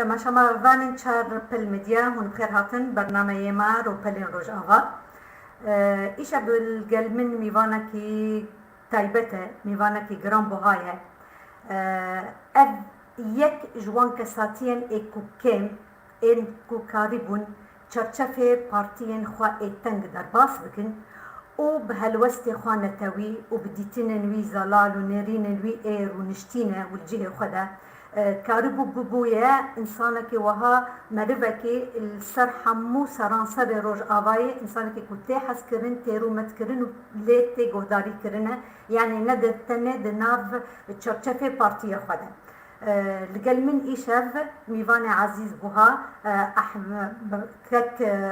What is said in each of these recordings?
تماشا ما فانن چار رپل مدیا هون بخير هاتن برنامه ما روپلین روجاوا ایشا بالگل من میوانا کی تایبته میوانا کی گرام بوهایه اف یک جوان کساتین ایکو کم این کو کاریبون چرچفه پارتین خواه ایتنگ در باس بکن و به هلوست خواه نتوی و بدیتین نوی زلال و نرین نوی ایر و نشتینه و الجه خواه کاربو ببویه انسانه که وها مروه که سر حمو سرانسر روجاوایê انسانه که کتی حس کرن تیرومت کرن و لیت تی گهداری کرنه یعنی ندتنه دناو چرچفه پارتیه خوده لقل من ایشف میوان عزیز بوها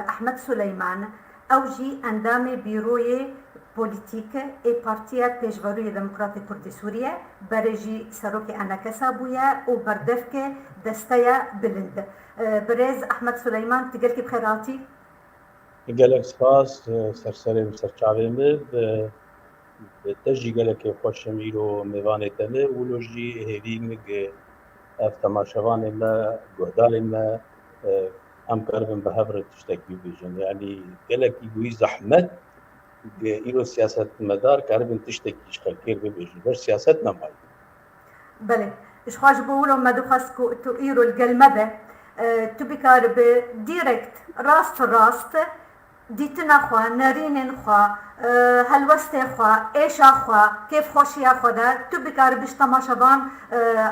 احمد سلیمان او جی اندام بیروی پولیتیک ای پارتیا پیشواروی دموکرات کردی سوریه برجی سروک انکسا بویا و بردف که دستیا بلند برز احمد سلیمان تقل کی بخیراتی؟ گلک سپاس سرسره و سرچاویمه به تجی گلک خوشمیر و میوان تمه ولوجی هیوی مگ افتماشوان ما گهدال ما ام کربن به هفر تشتکی بیجن یعنی گلکی گوی زحمت ایرو سیاست مدار کربن تشتکیش خلکیر ببیجن بر سیاست نمایی بله اش خواج بقولوا ما دخسكو تو ايرو القلمبه تو بكار ديريكت راست ديتنا خوا نارين خوا هلوست خوا ايش خوا كيف خوشي خدا تو بكار بش تماشاوان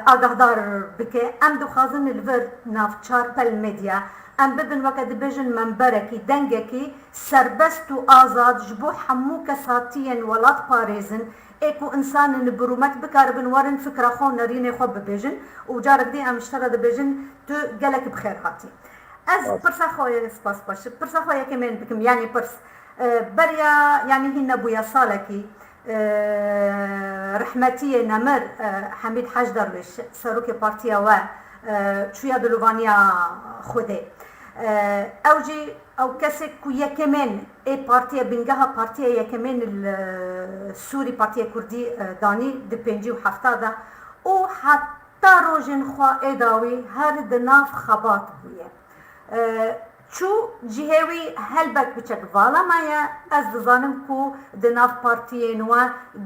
آگاهدار بك ام دخازن الفر ناف چارپل ميديا ام ببن وقت بيجن منبركي دنگكي سربست و آزاد جبو حمو كساتين ولات باريزن ايكو انسان نبرومت بكار بن ورن فكره خو نارين خو ببيجن و جارك دي ام اشترى بيجن تو قالك بخير هاتي از برسا خويا سباس باش برسا خويا كمان بكم يعني برس بريا يعني هنا بويا صالكي رحمتي نمر حميد حاج درويش سروكي بارتيا و شويه دلوفانيا خودي اوجي او كسك ويا كمان اي بارتيا بنجاها بارتيا يا كمان السوري بارتيا كردي داني دبنجي وحفتادا و حتى روجن خوا اداوي هر دناف خبات بويا چو جهوی هلبک بچک والا مایا از دزانم کو دناف پارتیه نوا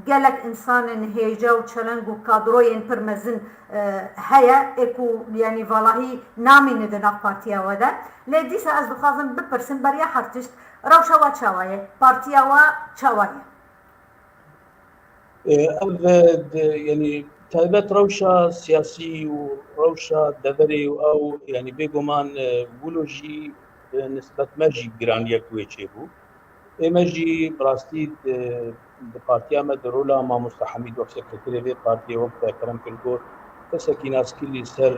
گلک انسان هیجا و چلنگ و کادروین پرمزن هیا اکو یعنی والهی نامین دناف پارتیه وده لیدیس از دخوازم بپرسن بریا حرتشت روشا و چاوایه پارتیه و چاوایه يعني تایبەت روشا سیاسی و روشا دەبەرێ و يعني بێگومان بولۆژی نسبەت مەژی گرانیەک وێچێ بوو ئێمەژی بڕاستی پارتیامە دەرۆلا مامۆستا حەمید وەک سەکرتەرێ بێ پارتیە وەک داکەرەم کردگۆ کەسێکی ناسکردی سەر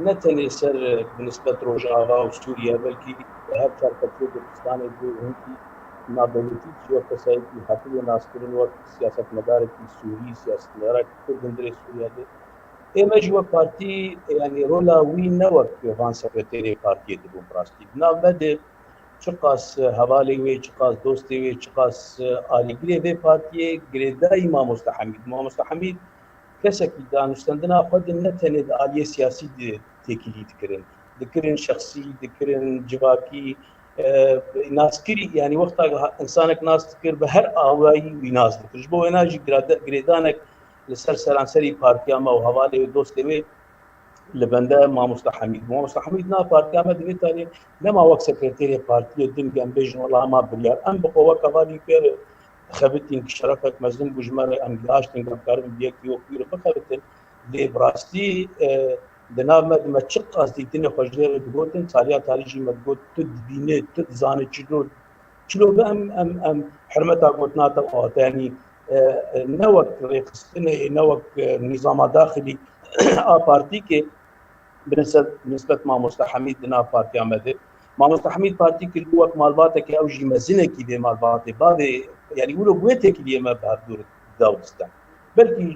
نەتەنێ سەر بنسبەت ڕۆژاوا و سووریا بەلکی هەر چارکەتێ کوردستانێک بوو هەندی نابەوێتی چوە کەسایەکی هاتووە ناسکردن وەک سیاسەتمەدارێکی سووری سیاسەتمەدارێکی کوردن درێ سووریا دێ ئێمەژ وەک پارتی یعنی ڕۆلا وی نەوەک پێوان سەکرتێرێ پارتیە دەبوون بڕاستی بنابەدێ چ قاس هەواڵی وێ چ قاس دۆستی وێ چ قاس ئالیگرێ بێ پارتیە گرێدایی مامۆستا حەمید کەسێکی دانوستاندنا خۆدن نەتەنێت ئالیە سیاسی تێکیلی دکردن شخصی دکردن جواکی ناسکری یعنی وقتا انسانك ناس تكر بهر آوایی وی ناس دکرش بو اناجی گریدانک لسر سرانسری پارتیاما و حوالی و دوستی وی لبنده مامۆستا حەمید نا پارتیاما دویتانی نما وەک سەکرتێرێ پارتیە دنگم بێژن وەڵا ما بریار ئەم بخۆوە کەوالی پێر خەبتین شەرەفێک مەزن بژمەرە ئەم گاشتن گەمکارم بیەکی وەکویر بخەبتن لێ بڕاستی دناو ما چه قصدی تنه خوشگیر بگوتن سالیا تاریخی مدگوت تد بینه تد زانه چلو به ام حرمتا گوتنا تا آت یعنی نوک رقصنه نوک نظام داخلی آ پارتی که بنسبت مامۆستا حەمید دنا پارتی آمده مامۆستا حەمید پارتی کرد وەک مالباته که اوجی مزنکی به مالباته بابه یعنی ولو بوته که ما به دور داوستان بلکې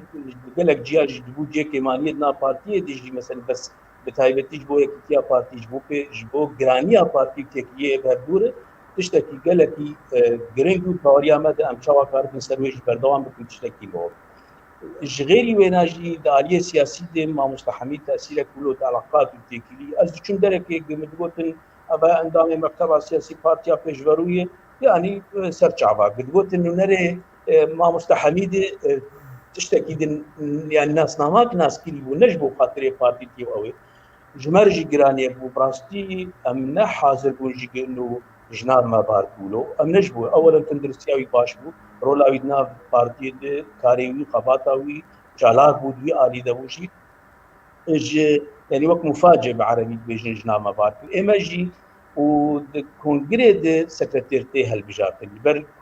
گلک جیاج دبو جه کې مالیت نا پارتی دیجی مثلا بس بتایبتیج بو یکتیا پارتیج بو په جبو گرانیا پارتی کې یه به دور تشتکی گلکی گرینګو باوریا مده ام چاوا کار په سرویج بردوام په تشتکی مو جغيري ويناجي دالية سياسية دي ما مستحمي تأثير كله علاقات وتكلي از چون درك قمتقوتن أبا عندما مكتبة سياسي بارتيا بيجوروية يعني سرچعبا قمتقوتن نري ما مستحمي دي تشتكي يعني ناس نامات ناس كلي ونجبو خاطري بارتي تيو أوي جمرجي جراني ابو براستي ام حاضر بونجي انه جناب ما باركولو ام نجبو اولا تندرسياوي باشبو رولاوي دنا بارتي دي كاريوي قباطاوي جالار بودوي آلي دبوشي يعني وقت مفاجئ بعربي بيجن جناب ما باركو اما جي وكونغري دي سكرتيرتي هالبجارتي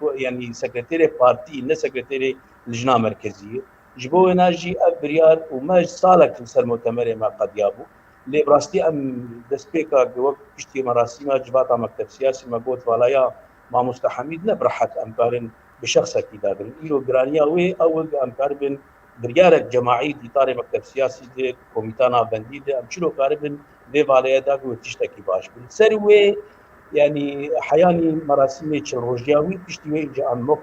يعني سكرتيري بارتي نه سكرتيري لجنة مركزية جبو ناجي ابريار وما صالك لسر مؤتمر ما قد يابو لي براستي ام دسبيكا وقت بشتي مراسيم جباتا مكتب سياسي ما قلت ولايا ما مستحميد نبرحت امكارن بشخص كدادن ايلو جرانيا وي اول امكاربن بريارك جماعي دي طاري مكتب سياسي دي كوميتانا بنديده ام شلو كاربن دي ولايا داك وتشتكي باش سروي يعني حياني مراسيم روجاوي بشتي وي ام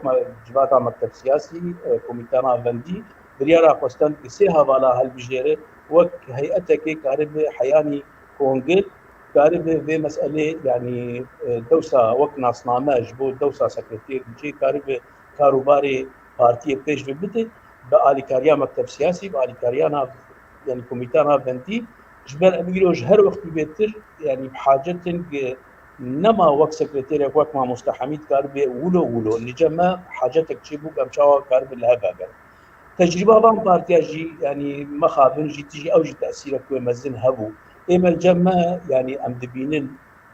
جباتا مكتب سياسي كوميتانا بندي بريارا قستان كسيها ولا هالبجيره وك هيئتك كارب حياني كونغل كارب في مسألة يعني دوسة وك ناصنامة جبو دوسة سكرتير بجي كارب كاروباري بارتي بيش ببته بآلي كاريا مكتب سياسي بآلي كاريانا يعني كوميتانا بنتي جبال أميلو جهر وقت بيتر يعني بحاجة نما وك سكرتير وك ما مستحميد كارب ولو نجمع حاجتك تشيبو كمشاوا كارب الهبابة تجربة بان بارتيا جي يعني مخابن جي تجي أو جي تأثيرك ومزن هبو إما الجمع يعني أم دبينن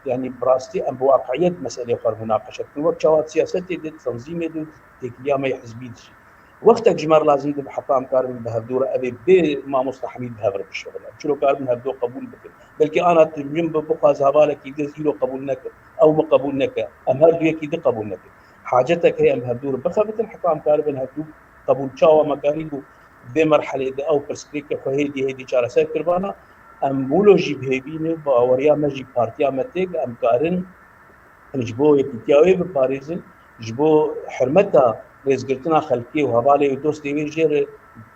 يعني براستي أم بواقعية مسألة خار مناقشة في وقت شوات سياستي دي تنظيم دي تكليا ما يحزبيد شي وقتك جمار لازم دي بحطام كاربن بهدورة أبي بي ما مستحمي بهبر بالشغل شلو كاربن هبدو قبول بكر بلكي أنا تجمع ببقى زهبالك يدز إلو قبول نكر أو ما قبول نكر أم هردو يكي دي قبول نكر حاجتك هي أم هدورة بخافة الحطام كاربن هبدو قبول شاوة مكانيكو بمرحلة دي أو برسبيكة هيدي شارة سير كربانا أم بولوجي بهيبيني باوريا مجي بارتيا متيق أم كارن جبو يكتياوي بباريزن جبو حرمتا ريزقلتنا خلقي وهبالي ودوست ديوي جير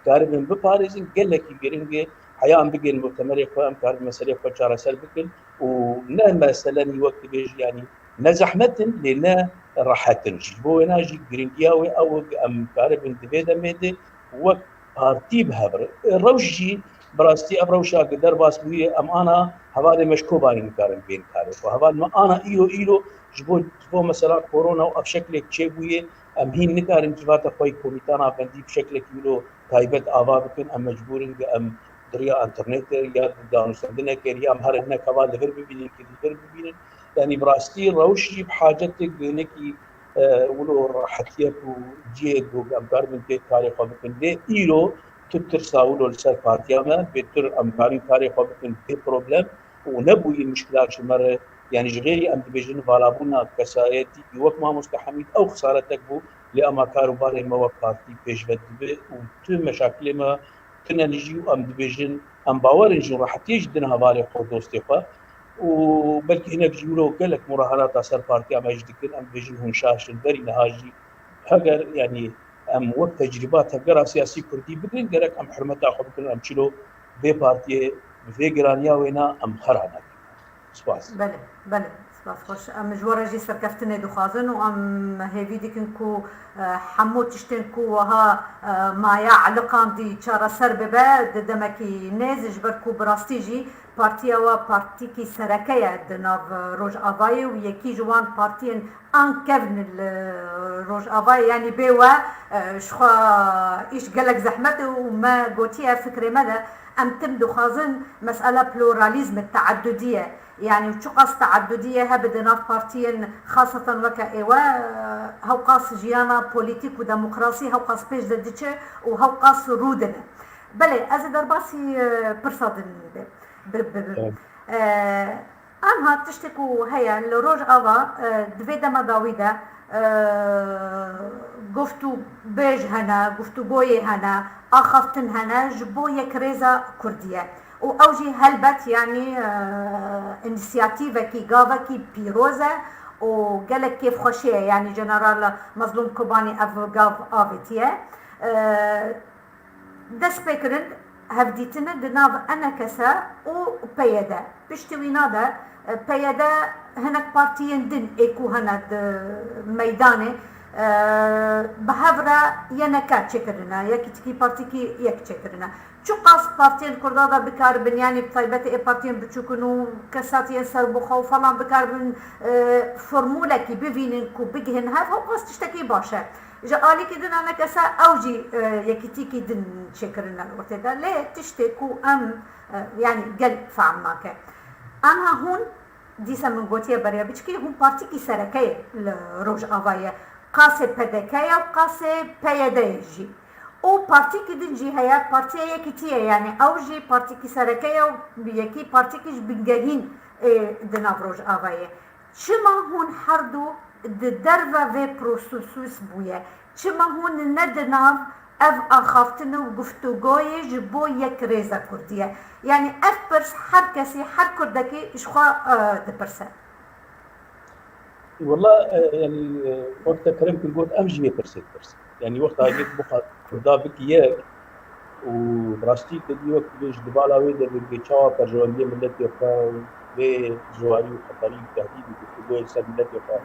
كاربن بباريزن قال لك يقرنجي حياة أم بقين مؤتمري أم كارب مسألة خو شارة سير بكن ونهما سلاني وقت بيجي يعني نزحمتن لنا راحتن جبو ناجي جرينجياوي أو أم كارب دبيدا ميدي وقت بارتي بهبر روجي براستي أبروشا قدر باسبوية أم أنا هبالي مشكوباني مكارن بين كارب وهبال ما أنا إيلو جبو مثلا كورونا وبشكل تشيبوية أم هين نكارن جبات خوي كوميتانا بندي بشكل كيلو تايبت آوا بكن أم مجبورين أم دريا انترنت يا دانو سندنا كريا أم هر إنك هبال لفر ببينين كدير ببينين يعني براستي روشي بحاجتك نكي ولو راحتيك وجيد وأمكار من تيت كاري خابكن دي إيلو تترساولو لسر بارتياما بيتر أمكاري كاري خابكن دي بروبلم ونبوي المشكلات شمرة يعني جغيري أم دبيجن فالابونا كسايتي يوك ما مستحميد أو خسارتك بو لأما كاروباري ما وقارتي بيش بدبي وتو مشاكل ما كنا نجيو أم دبيجن أم باورن جو راحتي جدنا هبالي خود دوستيقا وبلكي هناك جيولو قالك مراهنات أثر بارتيا ما يجدكن أم بيجن هنشاش البري نهاجي هجر يعني أم وقت تجربات هجر سياسي كردي بقين قالك أم حرمتا خبكن أم شلو في بارتيا في جرانيا وينا أم خرانا سباس بله سپاس خوش ام جواره جی سرکفتنه دخوازن و ام هیوی دیکن کو حمو تشتن کو وها مایا علقان دی چارا سر ببه دمکی نیز جبر کو براستی جی پارتیا و پارتی کی سرکه دناو روجاوای و یکی جوان پارتین انکرن روجاوای یعنی بیوه شخوا ایش گلک زحمت و ما گوتیه فکر مده ام تم دخوازن مسألة بلوراليزم التعددية يعني شو قاس تعددية هبدنا بارتيين خاصة وكا إيوا هاو قاس جيانا بوليتيك وديمقراطي هاو قاس بيش دديتش وهاو قاس رودنا بلي أزي درباسي برصادن أنها تشتكو هيا لروج أوا دويدا مداويدا گفتو بیج هنا گفتو گوی هنا آخفتن هنا جبو یک ریزا کردیه و اوجی هلبت یعنی انیسیاتیو کی گاوا کی پیروزه و گلک کیف خوشیه یعنی جنرال مظلوم کوبانی اف گاو آویتیه دست بکرن هفدیتنه دناو انا کسا و پیدا پشتی وینادا پیدا هنک پارتیین دن ایکو هند میدانه بهفرا ینکا چکرنا یکی تکی پارتی کی یک چکرنا چو قاس پارتیین کردادا بکار بن یعنی بطیبت ای پارتیین بچوکنو کساتی سر بخو فلان بکار بن فرموله کی ببینن کو بگهن هف هو قاس تشتکی باشه جا آلی که دن انا کسا اوجی یکی تیکی دن چکرنا ورتدا لی تشتکو ام يعني قل فعماك أنا هون ديسا من قوتيا بريا بيشكي هون بارتي كي سركية لروجافايê قاسي PDPK-يا وقاسي PYD-يجي او بارتي كي دنجي هيا بارتي يكتيا يعني اوجي بارتي كي سركية وبيكي بارتي كيش بنجاهين دنا روجافايê چما هون حردو درفا في بروسوسوس بويا چما هون ندناف اف اخافتن و گفتگوی جبو یک ریزا کردیه یعنی اف پرس هر کسی هر کردکی اشخوا دپرسه والله يعني وقت كلام كل قلت امجي برسيت يعني وقت هاجيت بقى كردا بك ياك وبراستي تدي وقت بيش دبالا ويدا بيتشاوا برجواليه ملت يقا وجواري وخطري تهديد وگفتگوی سر ملت يقا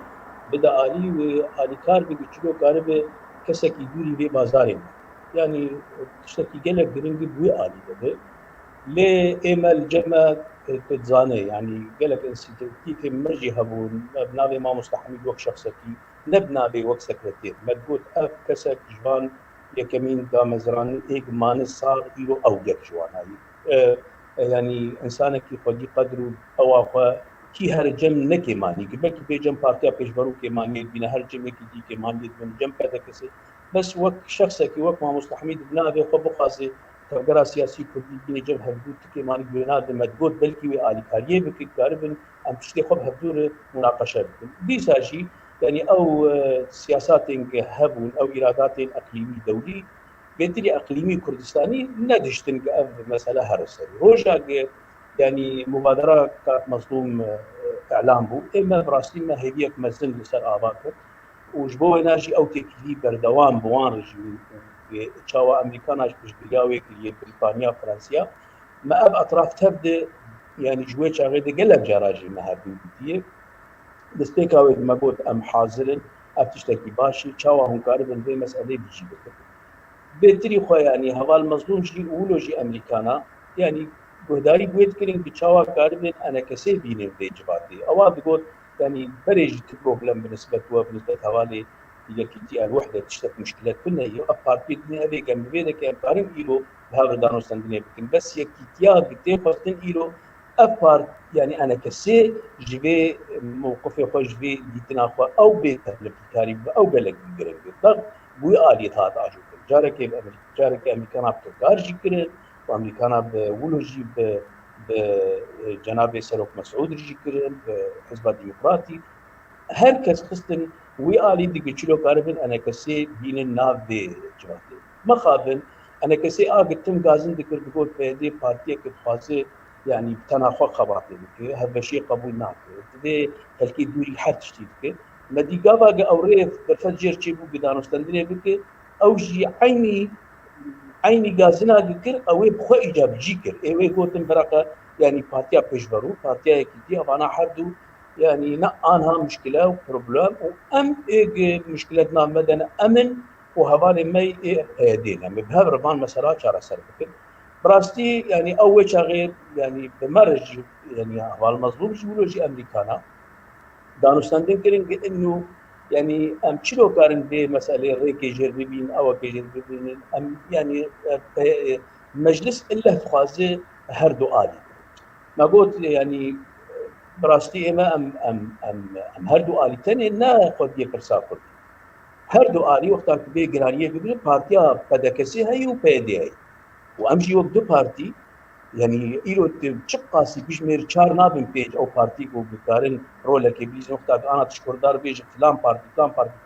بدا آلي وآلي كار بيجلو كارب كسكي دوري في بازارين يعني تشتكي قالك درنجي بوي آلي ده ليه إيمال جمع تتزاني يعني قالك انسيتي في مرجي هبون بنابي ما مستحمل وقت شخصكي نبنابي وقت سكرتير مدبوت أف كسك جوان يكمين دا مزران إيق مان الصار إلو أوجك جوان هاي يعني إنسانك خودي قدروا أوافا كي هر جم نكي ماني قبل كي بيجم بارتيا بيجبرو كي ماني بينا هر جم كي دي كي ماني من جم كذا كسي بس وقت شخصك وقت ما مستحمل بنابي خبو خاصي تقرا سياسي كردي بين جم هبدو تكي ماني بيناد مدبوت بلكي وآلي كاريه بكي كاربن أم تشتي خب هبدور مناقشة بكن دي ساجي يعني أو سياسات هبون أو إرادات أقليمي دولي بيدري أقليمي كردستاني ندشتن مسألة هرسري روجا يعني مبادرة كانت مظلوم إعلام بو إما براستي ما هيك مزن لسر آباكر وجبوه ناجي أو تكلي بردوام بوان رجي تشاوا أمريكاناش بجبرياوي كلي بريطانيا فرنسيا ما أب أطراف تبدأ يعني جوي شاغيد قلب جراجي ما هابين بديه دستيكاوي ما قلت أم حاضرن أبتشتكي باشي تشاوا هون كاربن في مسألة بيجي بكتب بيتري خو يعني هوا المظلوم جي أولو جي أمريكانا يعني گهداری بود کردن که چاوا کاربن انا کسی بینیم دی جوابی اواد بقول يعني بريج بروبلم بالنسبه حوالي يكتي الوحده تشتك مشكلات كلها هي ابارتي هذه كان بيدك كان قارن ايلو بهذا دانو سندني لكن بس يكتيا بتي فاستن ايلو ابارت يعني انا كسي جبي موقفي خوش في ديتنا او بيت الكاري او بلك جرين بالضبط بو اليات هذا جارك امريكان بتقارجي كره وامريكانا بولوجي بجناب سلوك مسعود رجي كرن بحزب الديمقراطي هر كس خستن ويالي دي كيلو كاربن انا كسي بين الناف دي جواتي ما خابن انا كسي قلتم غازن ذكر بقول في دي بارتي كتخاصه يعني تناخو خباطي هذا شيء قبول ناك دي تلكي دوري حد تشتيك مدي غابا اوريف بفجر تشيبو بدانو ستندني بك اوجي عيني غازنا ذكر او بخو ايجاب جيكر اي قلتم برقه يعني بارتيا بيجبروا بارتيا كدي انا حدو يعني نقانها مشكله وبروبلم وام ايه مشكلتنا مدن امن وهوالي مي ايه دينا بهذا ربان مسألة شارع سربك براستي يعني اول شغير يعني بمرج يعني هوال مظلوم جيولوجي امريكانا دانوستاندين كرين انه يعني ام تشلو كارن بمساله ريكي جربين او كيجربين ام يعني مجلس الا خوازه هردو آلي ما قلت يعني براستي اما ام هردو آلي تاني نا خود يبرساكل هردو آلي وقتا كبير جرانيه ببين بارتيا PDPK-S هاي و PYD هاي وامجي وقت دو بارتي يعني إيرو تشقاسي بيجمير چار نابن بيج أو بارتي كو بكارن رولك بيج نقطة أنا تشكر دار بيج فلان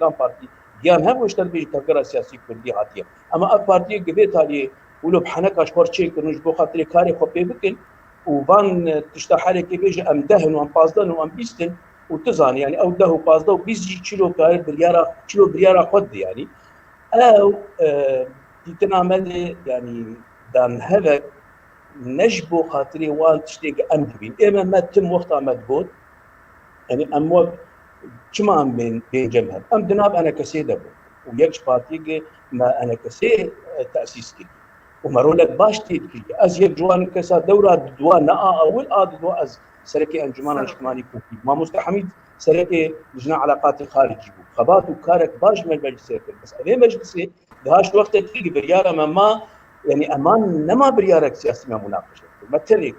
بارتي جان هم واشتر بيج تقرأ سياسي كردي عاتية أما بارتي قبيت عليه ولو بحنك أشكر شيء كنوش بو خاطر كاري خبي بكل وبان تشتحالي كي بيج أم دهن وأم بازدن وأم بيستن وتزان يعني أو ده وبازده وبيزي كيلو كاري كيلو بريارة خد يعني أو تنعمل يعني دان هذا نجبو خاطري وان تشتيق أمدبين إما ما تم وقتها ما تقول يعني أموال كما بين جمهر أم دناب أنا كسيدة ويكش بارتيجي ما أنا كسي تأسيس كي ومرولك باش تيجي أز يك جوان كسا دورة دوان أول دو أز سركي أنجمان الاجتماعي كوكي ما مستحمد سركي لجنة علاقات الخارجية خبات وكارك باش من المجلسات بس أبي مجلسي بهاش وقت تيجي بريارة ما يعني أمان نما بريارك سياسي ما مناقشة مثلا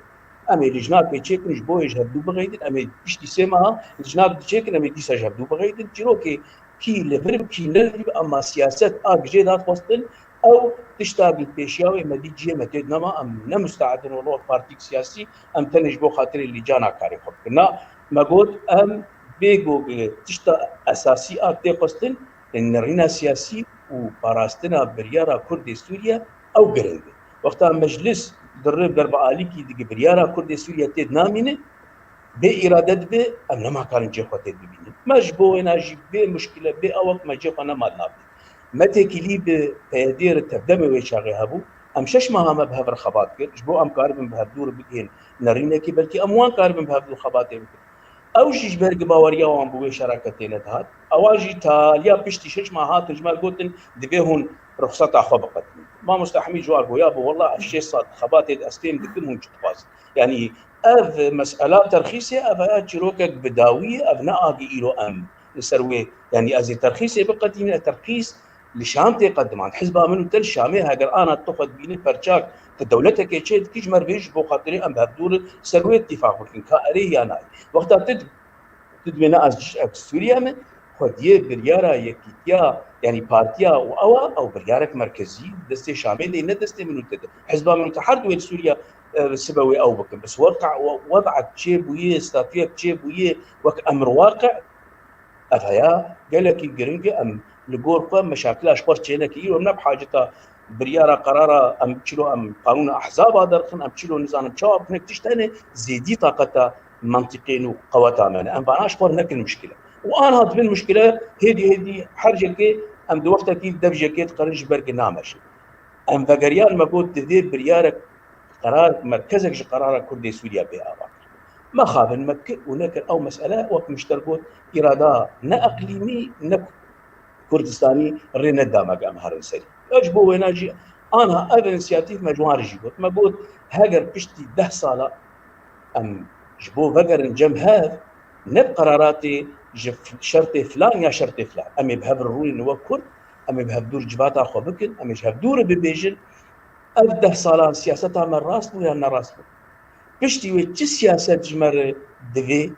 أمي لجنات بيتشيكن جبويج هبدو بغيدن أمي بيشتي سيمها لجنات بيتشيكن أمي ديسا هبدو بغيدن جيروكي كي لفرب كي نلرب أما سياسات جيدات وسطن أو تشتاق البيشياوي ما دي جي متد نما أم نمستعدن والله بارتيك سياسي أم تنجبو خاطر اللي جانا كاري خبنا ما قلت أم بيجو تشتا أساسي تيقستن إن رينا سياسي وباراستنا بريارة كردي سوريا أو قرنده وقتها مجلس درب درب آليكي دي بريارة كردي سوريا تيد نامينه بإرادة به أم نما كارن جيخوة تيد ببينه مجبو ناجي بمشكلة بأوقت ما جيخوة نما نابي متى كلي بتقدير تبدأ ويشاغي هبو أم شش ما هم بهذا الخبات كر جبو أم كاربن بهدور بكين نرينا كي بلكي أموان كاربن بهذا الخبات بكين أو شيء برج باوريا وام بوي شراكتين هات أواجي تاليا بيشتي شش ما هات جمال قلتن دبيهن رخصة أخو بقت ما مستحمي جواب ويابو والله الشيء صار خبات أستين دكتورهم جتواز يعني أذ مسألة ترخيصية أفيا شروكك بداوية أبناء إيرو أم نسروي يعني أزي ترخيصي بقت هنا ترخيص لشام تقدم عن حزبها منو تل شامي هاجر أنا اتخذ بيني فرشاك تدولتك كيشيد كيش مربيش بو خاطري أم بهدور سروي اتفاق لكن كاري يا ناي وقتها تدمنا أز سوريا من خديه بريارة يكيتيا يعني بارتيا أو بريارك مركزي دستي شامي دي ندستي منو تد حزبها منو تحرد وين سوريا سبوي أو بكم بس وضعك شيء بويه استاتيك شيء بويه وك أمر واقع أفيا قالك يقرنك أم لقور مشاكل أشقر تشينك إيه ومنا بحاجتها بريارة قرارة أم تشلو أم قانون أحزاب هذا رخن أم تشلو نظام تشاوب هناك تشتاني زيدي طاقتها منطقين وقواتها من أم بأنا أشقر هناك المشكلة وأنا هاد من المشكلة هدي حرجة كي أم دوقتها كي دبجة كي تقرنج برق نامش أم فقريان ما قلت تذيب بريارة قرار مركزك قرار كردي سوريا بها ما خاف نمكن هناك أو مسألة وقت مشتركون إرادة نا أقليمي نا كردستاني رينا دامك أم هرن سري أجبو ويناجي أنا أبن إنسياتيف مجموعة رجيبوت ما قلت هاجر بشتي 10 سالة أم جبو فقر الجم هذا نب قراراتي شرطي فلان يا شرطي فلان أمي بهب الرولي نوا كرد أمي بهب دور جبات أخو بكن أمي بهب دور ببيجن 10 سالة سياستها من راسبو يا نراسبو بشتي ويتش سياسة جمر دفي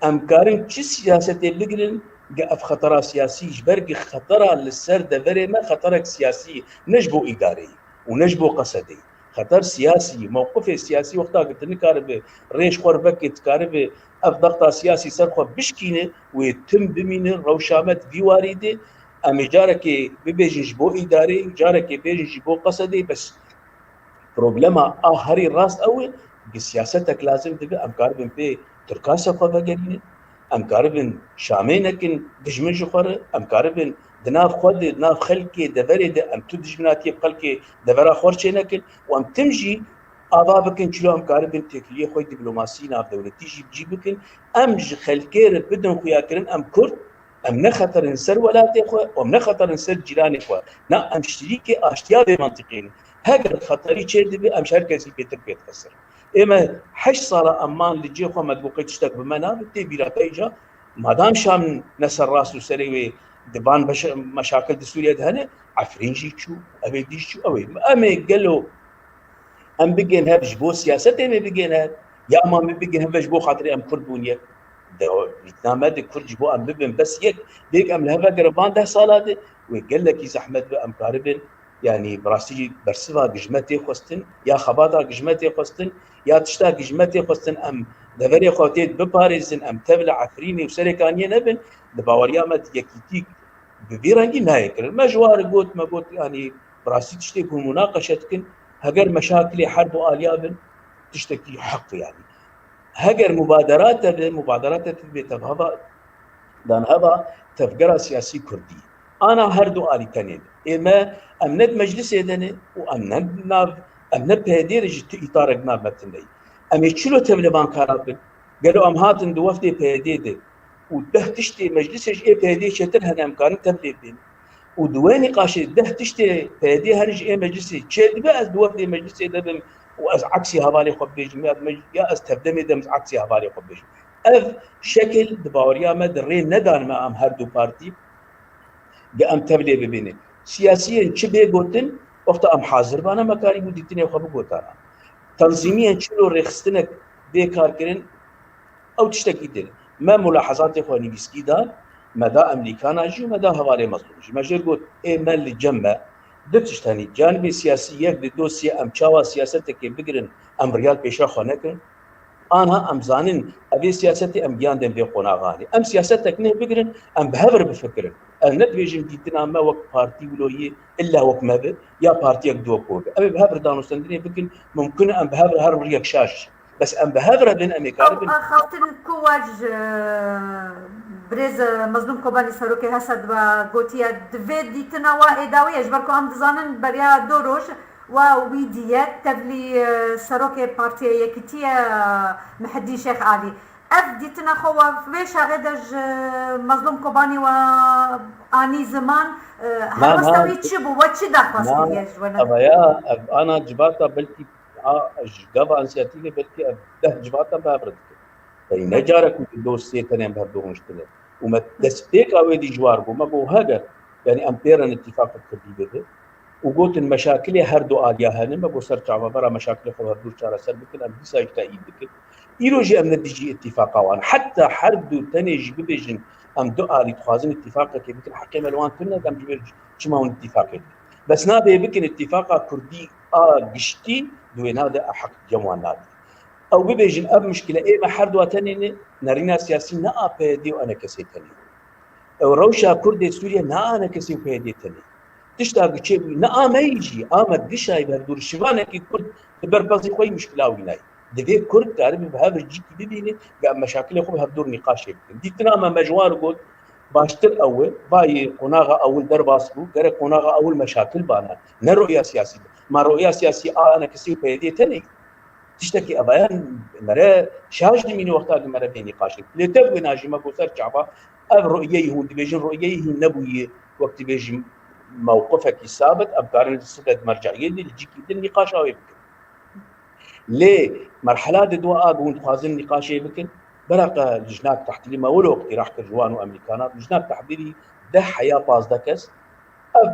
أم كارن تش سياسة بقلن قف خطرة سياسي جبرق خطرة للسر دفري ما خطرك سياسي نجبو إداري ونجبو قصدي خطر سياسي موقف سياسي وقتها قلت نكارب ريش قربك تكارب أفضغطة سياسي سرخو بشكينه ويتم بمين روشامت في واردة أم جارك ببيجن جبو إداري جارك بيجن جبو قصدي بس بروبلما هري راس أول بسياستك لازم تبقى أم كاربن بي تركاسة خوا بقرين أم كاربن شامينكن دجمنج خور أم كاربن دناف خود دناف خلكي دفرد أم تدجمناتي بخلكي دفرا خورشينكن وأم تمجي أبابكن شلو أم كاربن تكليه خوي دبلوماسي ناف دولتي جيبكن أم خلكي بدن خوياكرن أم كرد أم نخطر نسر ولا تخوا وأم نخطر نسر جيراني خوا نا أم شريكي أشتيا منطقين هاجر خطري شيء دبي أم شركة بيتر بيتخسر إما 8 صار أمان اللي جيخوا ما تبقي تشتك بمنابر تبي رتيجة ما دام شام نسر راسه سريوي دبان مشاكل سوريا دهنه عفرين جيتشو أبي ديشو أوي أمي قالوا أم بيجين هبج بو سياسة أمي بيجين هب يا أما أمي بيجين هبج بو خاطري أم كردونية ده نتنامد كرد جبو أم ببن بس يك ديك أم لهبا قربان 10 صلاة ويقول لك يزحمت بأم كاربن يعني براسي برسفا جمتي خستن يا خباطا جمتي خستن يا تشتا جمتي خستن أم دفري خوتيت بباريزن أم تبلع عفريني وسريكانية نبن دباوريامت يكيتيك بفيرانجي نايكر ما جوار قوت ما قوت يعني براسي تشتكي مناقشتكن هجر مشاكل حرب آليابن تشتكي حق يعني هجر مبادرات بتبهضا دان هذا تفجر سياسي كردي أنا هردو آلي تانيين إما أمنت مجلس يدني وأمنت ناف أمنت بهدير جت إطارك ناف متني أمي تشلو تبلي بانكارابن قالوا أم هاتن دوفتي بهديده وده تشتي مجلسش إيه بهدي شترها أمكان تبلي بين ودواني قاش ده تشتي بهدي هرج إيه مجلسي شيء بقى دوفتي مجلسي دبم وأز عكسي هوالي خبيج يا استخدمي دم عكسي هوالي خبيج أف شكل دباوريا ما درين ندان ما أم هردو بارتي قام تبلي ببيني سياسيا شبه قوتن وقت أم حاضر بانا مكاري وديتني وخبو قوتانا تنظيميا شلو رخصتنك بيكار كرن أو تشتكي دين ما ملاحظات إخواني بيسكي دان مدى أمريكانا جي ومدى هوالي مظلوم جي ماجر قلت إيه مال اللي جمع دتشتاني جانبي سياسية بدوسيا أم شاوا سياستك بقرن أم ريال بيشا خونكن أنا أم زانن أبي سياستي أم جاندم بي قناغاني أم سياستك نه بقرن أم بهبر بفكرن النت بيجم ديتنا ما وقت بارتي ولوية إلا وقت مبه يا بارتي يقدو كوبه أبي بهبر دانو سندري بكن ممكن أم بهبر هرب ريك شاش بس أم بهبر بين أمريكا خاطر كواج بريز مظلوم كوباني سروكي هسد وغوتيا دفيد ديتنا وإداوية جبركو أم دزانن بريا دوروش وويديات تبلي سروكي بارتي يكتيا محدي شيخ علي اف ديتنا خوا فيش غدج مظلوم كوباني واني زمان هل تشبو وتشي داخل يا انا جبارتا بلكي جابا انسياتيفي بلكي ده جبارتا بابرد يعني نجارك دوسي تنين بهدو مشكله وما تسبيك اويدي جوارغو ما بو هاجر يعني امبيرن اتفاق الكبير ده وقلت المشاكل هردو آلياهن ما بوصر تعبا برا مشاكل خو هردو شارع سر بكن أم ديسا يجتايد بكن يروجي أم نديجي اتفاقا وان حتى هردو تنيجي ببيجن أم دو آلي تخازن اتفاقا كي بكن حقي ملوان كنا دم جبير شماون اتفاقا بس نابي بكن اتفاقا كردي قشتي دوين هذا حق جموان نادي أو ببيجن أب مشكلة إيه ما هردو تنيني نارينا سياسي نا بيدي وأنا كسي تنين أو روشا كردي سوريا نا أنا كسي بيدي تنين تشتاق شيء نا ما يجي آمد دشاي بهدور الشبانة كي كرد بربازي خوي مشكلة ويناي دبي كرد تعرف بهذا الجيك ببيني قام مشاكل خو بهدور نقاش يمكن دي تنام مجوار قلت باشتر أول باي قناغة أول درباسبو غير قناغة أول مشاكل بانا نرؤية سياسية ما رؤية سياسية أنا كسي بيدي تاني تشتكي أبيان مرة شاج من وقتها مرة بين نقاش لتبغي ناجي ما بوصر شعبا الرؤية هون دبيجن رؤية هي نبوية وقت بيجي موقفك الثابت أبقارن السدد مرجعية للجيكي النقاش أو يمكن ليه مرحلة دواء بون خوازن نقاش يمكن برقة لجنات تحضيري ما ولو اقتراح كرجوان وأمريكانات لجنات تحضيري ده حياة بازدكس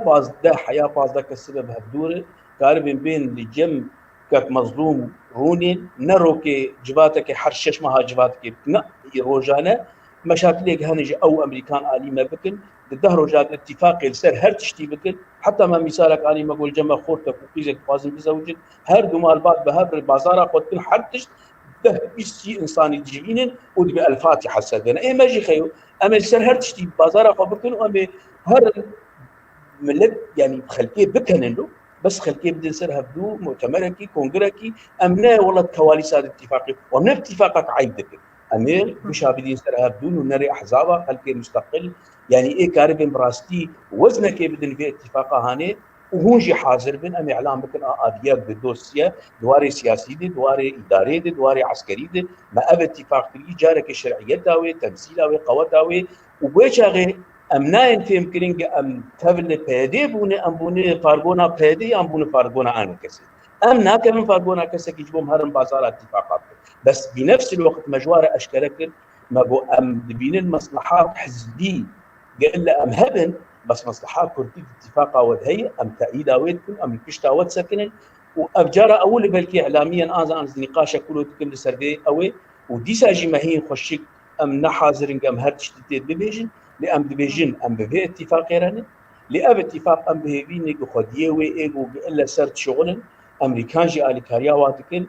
باز ده حياة بازدكس سبب هفدورة قاربين بين لجم كك مظلوم رونين نروكي جباتك حرشش ما جباتك نا روجانا مشاكل هنج أو أمريكان آلي ما بكن الدهر جاد اتفاقي لسر هر تشتي بكن حتى ما مثالك آلي ما قول جمع خورتك وقيزك فازم بزوجك هر دومال بعد بهبر البازارة قلت حد تشت ده بيسي إنساني تجيبين ودي الفاتحة سدنا إيه ما جي خيو أما لسر هر تشتي بازارة فبكن وأما هر ملك يعني خلقيه بكنن بس خلقيه بدن سر هبدو مؤتمركي كونغركي أمنا والله كواليس هذا اتفاقي ومن اتفاقك عيب دكن أمير مشابهين سرها بدون ونري أحزابها خلقي مستقل يعني إيه كاربين براستي وزنك بدن في اتفاقها هاني وهونجي حاضر بن أم إعلام بكن آدياب بالدوسية دواري سياسي دي دواري إداري دي دواري عسكري دي ما أب اتفاق تري جارك الشرعية داوي تمثيل داوي قوة داوي وبيشاغي أمنا أنت يمكن أم تبل بيدي بوني أم بوني فارغونا بيدي أم بوني فارغونا أنا كسي أمنا كمان فارغونا كسي يجيبهم هرم بازار اتفاقات بس بنفس الوقت مجوارة أشكالك ما بو أم دبين المصلحات حزبي قال له أم هبن بس مصلحات كردي اتفاقا ودهي أم تأييدا ويدكن أم الكشتا ودسكنن وأبجارة أول بلكي إعلاميا آزان نقاشة كله تكم لسربي أوي وديسا جماهين خشيك أم نحاضرين أم هرتش تتيد ببيجن لأم ببيجن أم ببي اتفاق يراني لأب اتفاق أم بهبيني خديه وإيقو بإلا سرت شغلن أمريكان جي آلي كاريا واتكن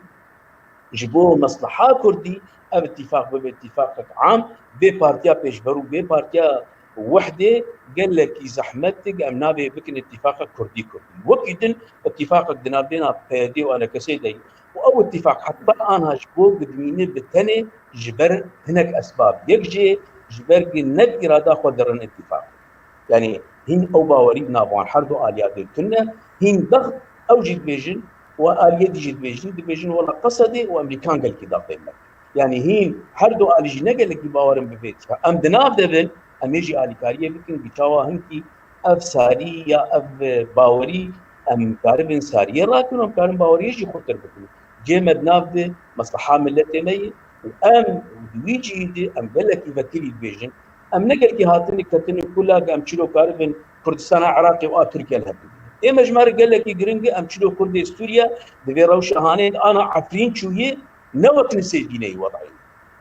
جبوه مصلحة كردي أب اتفاق باتفاقك عام ببارتيا بيشبرو ببارتيا وحدة قال لك زحمتك أم نابي بكن اتفاقك كردي وكيدن اتفاقك دنابينا بيدي وأنا كسيدي وأو اتفاق حتى أنا جبوه قدميني بالتاني جبر هناك أسباب يكجي جبر ند إرادة خدرن اتفاق يعني هين او باوري نافوان حردو اليات تنه هين ضغط او جيت بيجن واليه دي بيجن ولا قصدي وامريكان قال كي ضغط يعني هين حردو الي نقل لك باورن ببيت ام دناف دبن ام يجي الي كاريه بكن بيتاوا هنكي اف ساريه اف باوري ام كاربن ساريه راكن ام كاربن باوري يجي خطر بكن جيمد نافده مصلحه ملتي مي وام ويجي دي ام بلك يفكري بيجن ام نقل كي هاتني كتني كلها ام شلو كاربن كردستان عراقي وتركيا الهب ايه مجمار قال لك جرينجي ام شلو كردي سوريا دبي روش هانين انا عفرين شويه نوك نسيجيني وضعي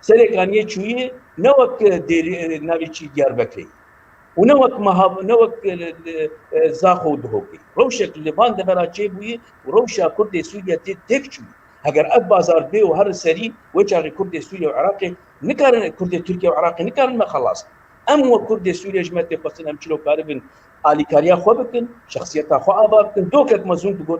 سريكانيه شويه نوك دير نابيتشي ديار بكري ونوك مهاب نوك زاخو دهوكي روشك اللي بان دبرا جيبوي وروشا كردي سوريا تكشوي اگر اب بازار بي وهر سري وجه كردي سوريا وعراقي نكارن كردي تركيا وعراقي نكارن ما خلاص ام وكردي سوريا جماعتي قصنا ام شلو كاربن الي كاريا خو بكن شخصيتها خو ابا بكن دوكك مزون تقول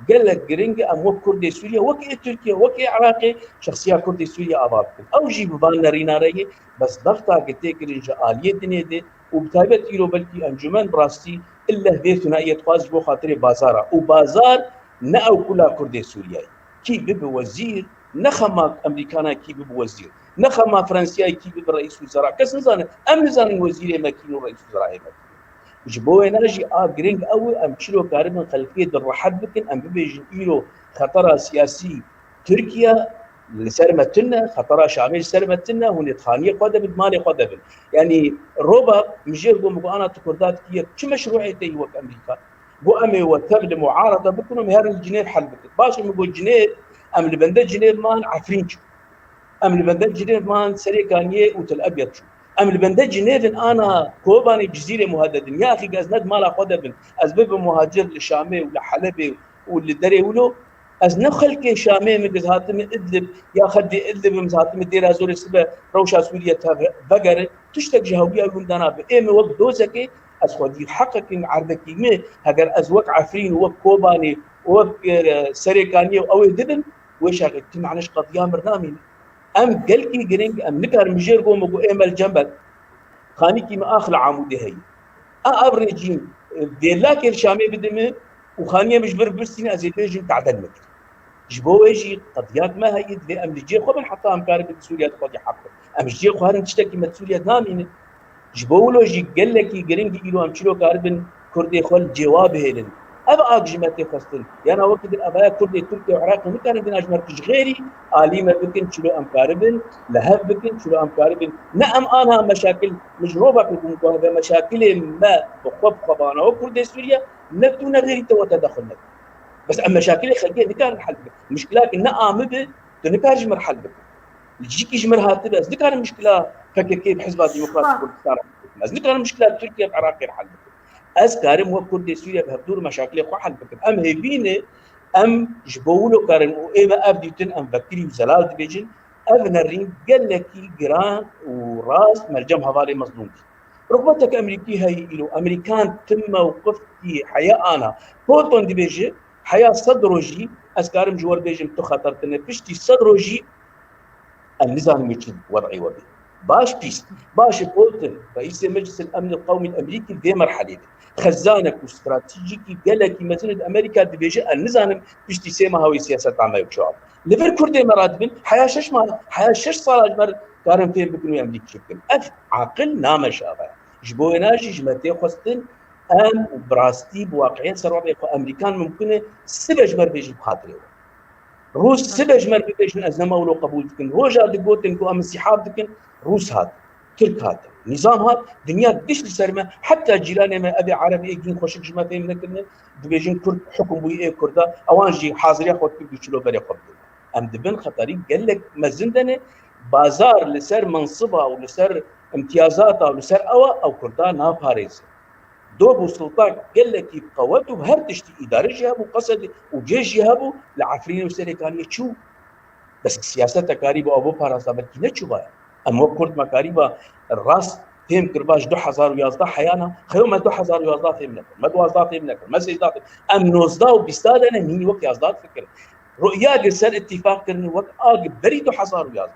قال لك جرينج ام وك كردي سوريا وكي تركيا وكي عراقي شخصيه كردي سوريا ابا بكن او جيب بان ريناري بس ضغطها قلت لك جرينج اليه الدنيا دي وبتايبت كيلو بلكي انجمن براستي الا هذه ثنائيه خاص بو خاطر بازارا وبازار ناو كلها كردي سوريا كي بيبي وزير نخما امريكانا كي بيبي وزير نخما فرنسيا كي بيبي رئيس وزراء كاس نزان ام نزان وزير ماكينو رئيس وزراء ماكينو جبوه ناجي جرينج او ام شلو كاربن خلفيه الرحب بكن ام بيجي ايلو خطر سياسي تركيا لسرمتنا خطر شامل سرمتنا ونتخانيه قدم مالي قدم يعني روبا مجير قوم انا تكردات كي شو مشروعيتي وك امريكا بو امي وتبل معارضه بكم مهر الجنيف حل بك باش مو الجنيف ام اللي بند الجنيف مان عفرين شو ام اللي بند الجنيف مان سريكانيه وتل ابيض شو ام اللي بند الجنيف انا كوباني جزيره مهدد يا اخي غازند مال قدم اسباب مهاجر لشامي ولا حلبي والدري ولو از نخلك شامي من هاتم ادلب يا خدي ادلب مزاتم دير ازور سبه روشا سوريا بقر تشتك جهويه وندنا بام وقت دوزكي از خدي حقك عرضك مي هاجر از وق عفرين وق كوباني وق سريكانيه او دبن وشاك معلش قضيه برنامج ام قلكي جرينج ام نكر مجير قوم ابو امل جنبك خانيكي ما اخر عمودي هي ابريجين ديلاك الشامي بدمه وخانيه مش برسيني ازيبيجن تعدل متر جبوا يجي قضيات ما هي دي ام جي خو حتى ام كارب سوريا تقضي حقه ام جي خو هرن تشتكي من سوريا نامين جبوا له جي قال لك جرينج يلو ام شلو كاربن كردي خل جواب هيلن ابا اجمتي خستن يعني وقت الابايا كردي تركيا وعراق ما كان بين اجمر غيري الي ما بكن شلو ام كاربن لهب بكن شلو ام كاربن نعم انا مشاكل مجروبه بكم هذا مشاكل ما بخب خبانه وكردي سوريا نبتون غير تو تدخل بس اما مشاكل خلقيه ذكر الحل مشكلات نعم به تنكارج مرحل بك يجيك يجمر هات بس ذكر المشكله فكر كيف حزب الديمقراطي كردستان بس ذكر المشكلات تركيا العراق الحل بك از كارم وكردي سوريا بهدور مشاكل خو حل بك ام هيبينه ام جبولو كارم وايما ابديتن ام بكري وزلال دبيجن ابنرين قال لك جران وراس مرجم هذالي مظلوم رغبتك امريكي هي له امريكان تم وقفتي حياه انا بوتون دبيجي حياه صدروجي اسكارم جوار بيجم تو خطرتنا بشتي صدروجي النظام يجي وضعي وبي باش بيست باش بولتن رئيس مجلس الامن القومي الامريكي في مرحله خزانك واستراتيجيكي قال لك مثلا امريكا دبيجي النظام بشتي سيما هوي سياسه عامه وشعب ليفر كردي مراتب حياه شش صار اجمر كارم فين بكونوا امريكا شكل اف عقل نام شابه جبويناجي جمتي خستن ام براستي بواقعين سروا امريكان ممكن سبج مر بيجي بخاطري روس سبج مر بيجي ازنما ولو قبول دكن روجا دقوتن كو ام انسحاب دكن روس هات ترك هات نظام هات دنيا دش لسرمه حتى جيران ما ابي عربي يجين خوشك جما فهم نكن دبيجين كرد حكم بو اي كردا اوانجي حاضر ياخذ بيشلو بري قبل ام دبن خطري قال لك مزندنه بازار لسر منصبها ولسر امتيازاتها ولسر او كردا نافاريز دوب سلطان قال لك قوته هر تشتي اداره جهابو قصد وجيش جهابو لعفرين وسريكانيه شو بس سياسه تقاريبا ابو باراسا بكي نشوبا اما كرد مقاريبا الراس فهم كرباش 2011 حيانا خيوم 2011 فهم لك ما 2011 فهم لك ما 16 ام نوزدا وبيستادنا مين وقت يزداد فكر رؤيا جسر اتفاق كرني وقت بري 2011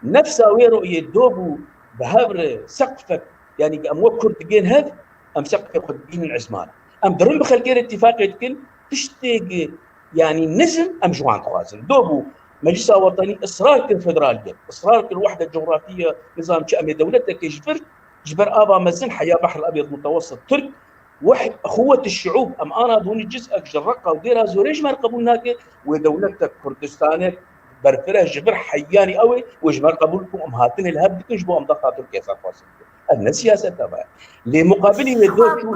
نفس رؤيه دوبو بهبر سقفك يعني ام كرد جين هذا ام سقف خد بين العزمان ام درن بخلقير اتفاقية كن تشتيق يعني نزم ام جوان خوازن دوبو مجلس وطني اصرار الفدراليه اصرار الوحده الجغرافيه نظام شامل دولتك جبر ابا مزن حياه بحر الابيض المتوسط ترك واحد اخوه الشعوب ام انا دون جزء جرقه وديرها زوريج ما قبولناك ودولتك كردستانك برفره جبر حياني قوي وجبر قبولكم ام هاتن الهب تجبو ام ضغط تركيا صار فاصل ان السياسه تبع لمقابله يدور شو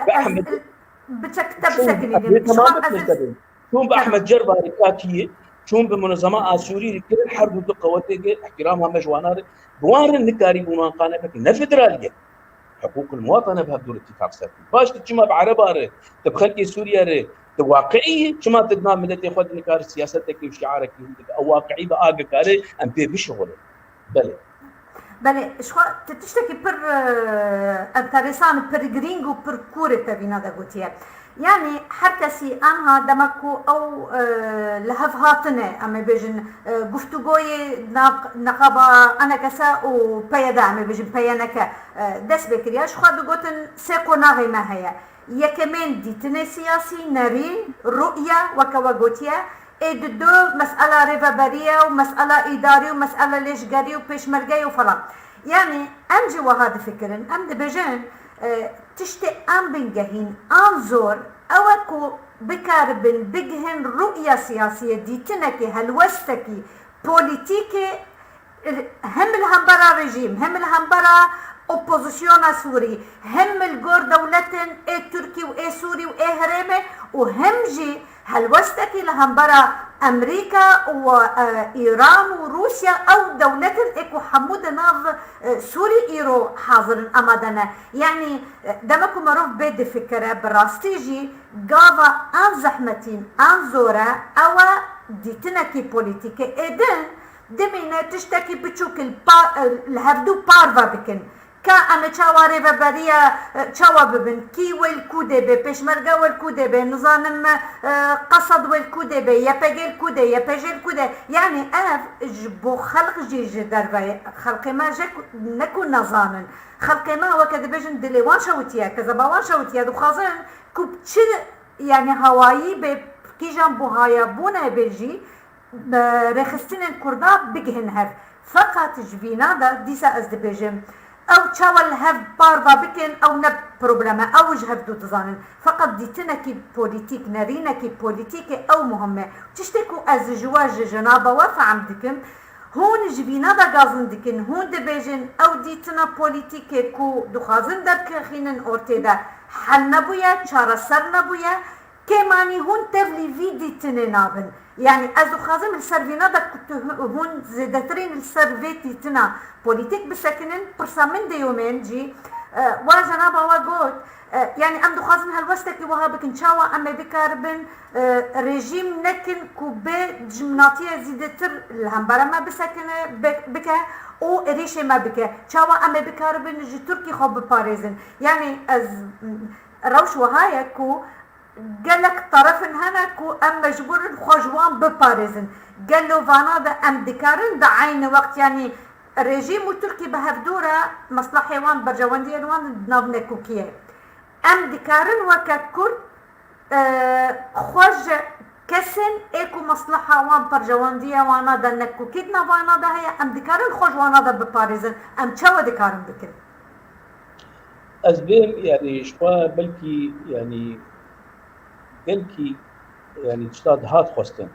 باحمد بتكتب سكني شون باحمد جربه ركاكيه شون بمنظمات سورية كل الحرب وقواتها احترامها مجوانات بوان النكاري بوان قانبك نفدراليه حقوق المواطنه بهدول الاتفاق سرتي باش تجمع بعربه تبخلكي سوريا واقعيه كما تدنا ملتي خد نكار سياستك وشعارك او واقعي بقى كاري ام بي بشغل بله شو تشتكي بر انتريسان بر جرينجو بر كورة تبينا دا قوتيه يعني حركسي انها دمكو او لهف هاتنه اما بيجن گفتگوی نقابه انا كسا و بيدا اما بيجن بيانك دس بكرياش خد قوتن سيقو ناغي ما هي يكمن ديتنه سياسي نري رؤية وكوا قوتيه اد دو مسألة ريفابرية ومسألة إداري ومسألة ليشجاري وبيشمرجي وفلان يعني أمجي وهذا فكرن أم دبجان تشتي أم بنجهين أنظر أوكو بكاربن بجهن رؤية سياسية دي تنكي هلوستكي بوليتيكي هم الهمبرا رجيم هم الهمبرا اوبوزيسيون سوري هم الجور دولتن اي تركي واي سوري واي هرمه وهم جي هلوستكي لهمبرا امريكا وايران وروسيا او دولتن اكو حمود ناظ سوري ايرو حاضر امادنا يعني دمكو مروف بيد فكره براستيجي قاضا ان زحمتين ان زورا او ديتنكي بوليتيكي ايدن دمينا تشتكي بتشوك الهردو بارفا بكن كا انا تشاوا ريفابريا تشاوا ببن كي والكودي بي بيشمرقا والكودي بي نظام قصد والكودي بي يبقى الكودي يبقى الكودي يعني انا بو خلق جي دربي خلقي ما جاك نكون نظاما خلقي ما هو كذا بيجن دلي وان شوتيا كذا بوان شوتيا دو خازن كوبتش يعني هوايي بي كي جنبو هايا بونا بيجي رخصتين الكردا بجهن هف فقط جبينا دا ديسا از دبيجم او تشاول هف بارفا بكن او نب بروبلما او جهف دو تظانن فقط ديتنكي بوليتيك نرينكي بوليتيك او مهمة تشتكو از جواج جنابة وفا عمدكم هون جبينا دا غازن دكن هون دبيجن او ديتنا بوليتيك كو دخازن دبكخينن اورتي دا حل نبويا چارة سر نبويا كماني هون تبلي في ديتني نابن يعني ازو خازم السرفينا دا هون زيدترين السرفيتي تنا بوليتيك بسكنن برسامن دي يومين جي واجنابا واقوت يعني ام دو خازم هلوستكي وهابك انشاوا اما بكاربن ريجيم نكن كوبي جمناتية زيدتر الهمبارا ما بسكن بكا او ريشي ما بكا شاوا اما بكاربن جي تركي خوب باريزن يعني از روش وهايا كو قالك طرفن هنا كو ام مجبور خوجوان بباريزن قالوا فانا دا ام دكارن دا عين وقت يعني ريجيم وتركي بهبدورة مصلحة وان برجواندية وان نابنا كوكيه ام دكارن وكا كرد خوج كسن ايكو مصلحة وان برجواندية وانا دا نكوكيدنا وانا دا هيا ام دكارن خوج وانا دا بباريزن ام چاوا دكارن بكن أزبين يعني شوى بلكي يعني بلكي يعني تشتاد هات خوستن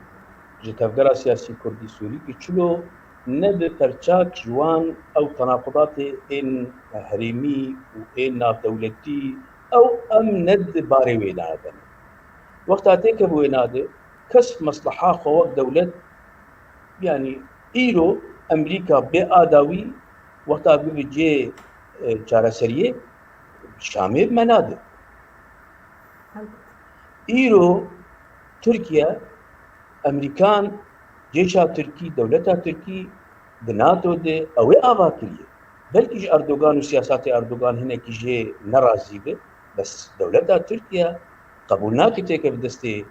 جتافقرا سياسي كردي سوري كيشلو ند ترچاك جوان او تناقضات ان هريمي وان ناف دولتي او ام ند باري وينادن وقت اتيك بويناده كسب مصلحة خوات دولت يعني ايرو امريكا بآداوي وقت بيجي چارة سريه شامل منادر ايرو تركيا امريكان جيشا تركي دولتها تركي بناتو دي او آوا كليه بلكي اردوغان وسياسات اردوغان هنا كي جي نرازي به بس دولتها تركيا قبولناكي تيك بدستي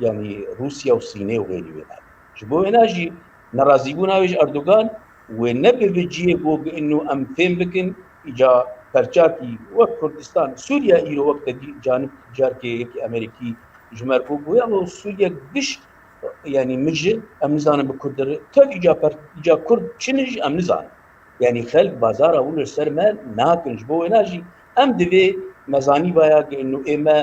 يعني روسيا وصينية وغيري وينها جبو هنا جي نرازي بونا ويج اردوغان ونبي بجيه بو بانه ام فين بكن اجا پرچاکی وەک کوردستان سووریا ئیرۆ وەک جانب جارکێیەکی ئەمریکی ژمەربوو بووە بۆ سووریا گشت يعني مجد ام نزانم بكردر تل اجا كرد شنج ام نزان يعني خلق بازار اول سر مال ناكن جبو ناجي ام دبي مزاني بايا انه اما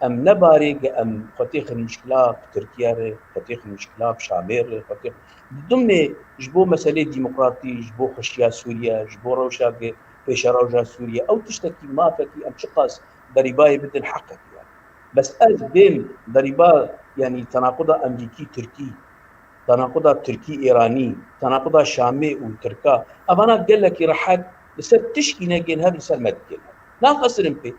ام نباري ام فتيخ المشكله بتركيا فتيخ المشكله بشامير فتيخ ضمن جبو مساله ديمقراطي جبو خشيه سوريا جبو روشا في روجا سوريا او تشتكي ما فكي ام شقاس ضريباي بدل حقك يعني بس از بين ضريبه يعني تناقض امريكي تركي تناقض تركي ايراني تناقض شامي وتركا افانا قال لك راحت لسر تشكي نجين هذا لسر ما تقول ناقص رمبي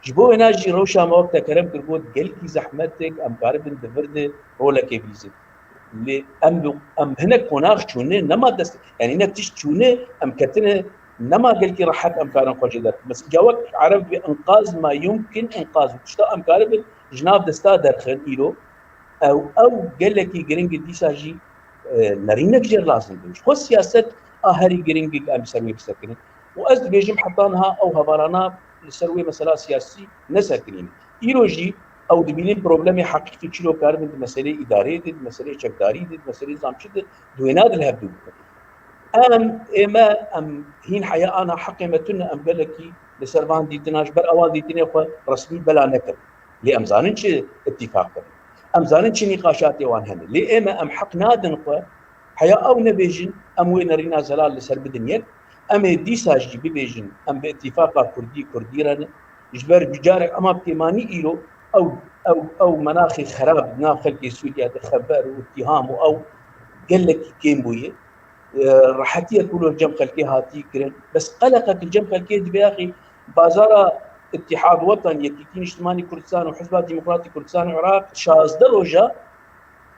جبو ناجي روشا ما وقتها كرم كربوت قال لك زحمتك ام قارب دفرد رولا كيفيزي اللي ام هناك هناك شونه نما دست يعني هناك تشونه ام كتنه نما قال لك راحت ام كان خوجدت بس جاوك عرب بانقاذ ما يمكن انقاذه تشتا ام قارب جناب دستا درخل إيرو أو قال لك جرينج ديساجي نرينك جر لازم بيش خو سياسة هاري جرينج أم سروي بسكنه وأزد بيجم حطانها أو هبارانا لسروي مسألة سياسي نسكنين إيرو جي أو دبيلين بروبلم حقيقي تشلو كاربن مسألة إدارية دي مسألة شكداري دي مسألة زامشي دي دويناد الهبدو أم هين حياة أنا حقيمتنا أم قال لك لسربان ديتناش بر أوان ديتني أخوة رسمي بلا نكر لي ام زاننش اتفاق ام زاننش نقاشات وان هن لي ام حق نادن خو حيا او نبيجن ام وين رينا زلال لسر بدنيا ام دي ساجي ببيجن ام باتفاق كرديران جبر بجار اما بتماني ايرو او مناخي خراب داخل سوريا تخبر واتهام او قال لك كيم بويه راحتي يقولوا الجم خلكي هاتي كرن بس قلقك الجم خلكي باخي بازار اتحاد وطني يكيكين اجتماعي كردستان وحزب ديمقراطي كردستان العراق شاز دروجه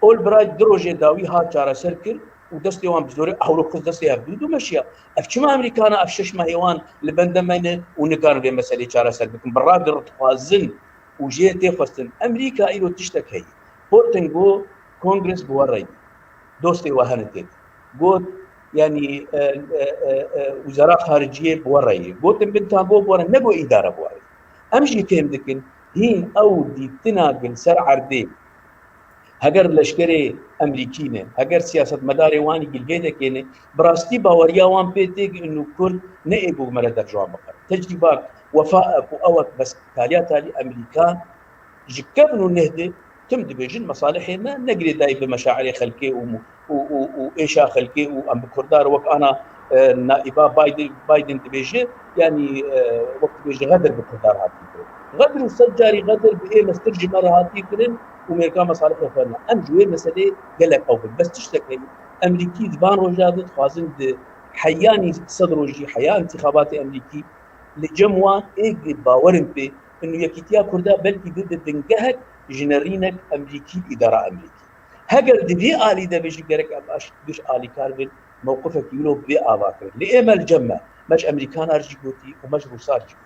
اول برايد دروجه داوي ها جارا سركل ودستي وان بزوري اولو خذ دستي هبدود ومشيا افشما امريكانا افشش ما هيوان لبندمين ونقارن بين مسألة جارا سركل برادر تخازن وجيتي خستن امريكا ايلو تشتك هي بورتنجو كونغرس بوري دوستي وهنتي قلت يعني وزراء خارجيه بوري قلت بنتها بوري نبو اداره بوري امشي تيم دكن هين او دي تناقل سر عردي هجر لشكري امريكينه هجر سياسه مداري واني قلبيده كينه براستي باوريا وان بيتك انه كل نائب مرد جواب تجربه وفاء واوت بس تالي امريكان جكبنوا النهده تم دبيجن مصالحي ما نقري داي بمشاعري خلكي وايشا خلكي وام بكردار وك انا نائبه بايدن دبيجي يعني وقت بيجي غدر بكردار هاتي غدر وسجاري غدر بايه مسترجي مره هاتي كرن وامريكا مصالحها فعلا ام جوي مساله قال لك او بس تشتكي امريكي دبان روجاد خوازن حياني صدر جي حياه انتخابات امريكي لجموان ايه باورن بي انه يكيتيا كردا بلكي ضد دنقهك جنرينك امريكي اداره امريكي هاجر دبي الي ده بيجي جرك اباش بيش الي كاربن موقفك يلو بي اباكر لامل جمع مش امريكان ارجيكوتي ومش روس ارجيكوتي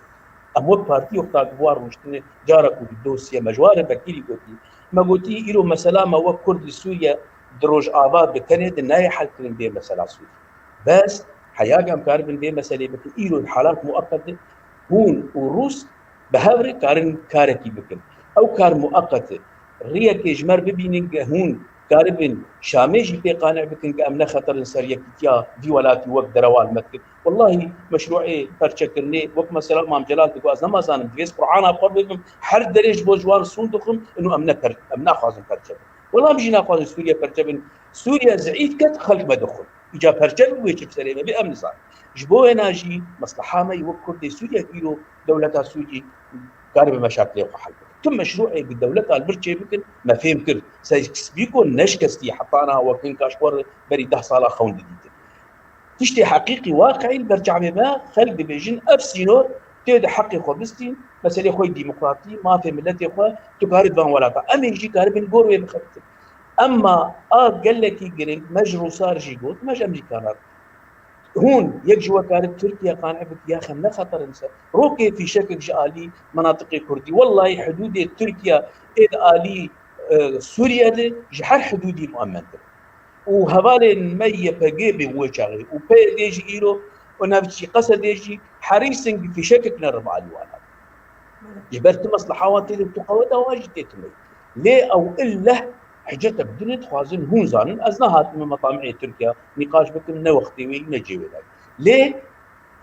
امو بارتي وقت اكبر مشتنه جارك بالدوسيه مجوار بكيري كوتي ما قلتي يلو مثلا ما هو كرد سوريا دروج اباد بكندا ناي حل كلين بي مثلا سوريا بس حياة كاربن بي مساله بك يلو الحالات مؤقته هون وروس بهاوري كارن كاركي بكن او كار مؤقته ريك جمر ببينين هون كاربن شاميجي في قانع بكن امنا خطر سريه كتيا في ولاتي وقت دروال مكتب والله مشروعي برشكرني وقت مثلا امام جلال تقول ما زان بيس قرآن قبل حر دريج بوجوار صندوقهم انه امنا خازن برشب والله بيجينا خازن سوريا برشب سوريا زعيف كت خلق بدخل اجا برشب ويجب سليمه بامن صار جبو ناجي مصلحه ما يوكل سوريا كيلو دوله سوريا قارب مشاكل وحل تم مشروعي بالدولة البرشة بكن ما فهم كر سيكون نشكستي حطانا وكن كاشور بري 10 صالة خون جديد تشتي حقيقي واقعي برجع بما خلق بيجن افسينور تيد حقي خبستين مسألة خوي ديمقراطي ما في ملتي خو تقارب بان ولا تا أم يجي قارب الجور ويبخت أما قال لك يجرين مجرو صار جيجوت مج أمريكانات هون يجوا كانت تركيا قانعة يا خلنا خطر انسى روكي في شكل جالي مناطق كردي والله حدود تركيا إذ آلي سوريا دي جحر حدودي مؤمن وهبال مية بجيبي وجهي وبيجي إيرو ونفسي قصد يجي حريصن في شكك نربع الوانا جبرت مصلحة وانتي تقوتها واجد تتمي ليه أو إلا حجتك بدون تخوازن هون زانن أزناهات من مطامع تركيا نقاش بكم نوختي ونجي ولاي ليه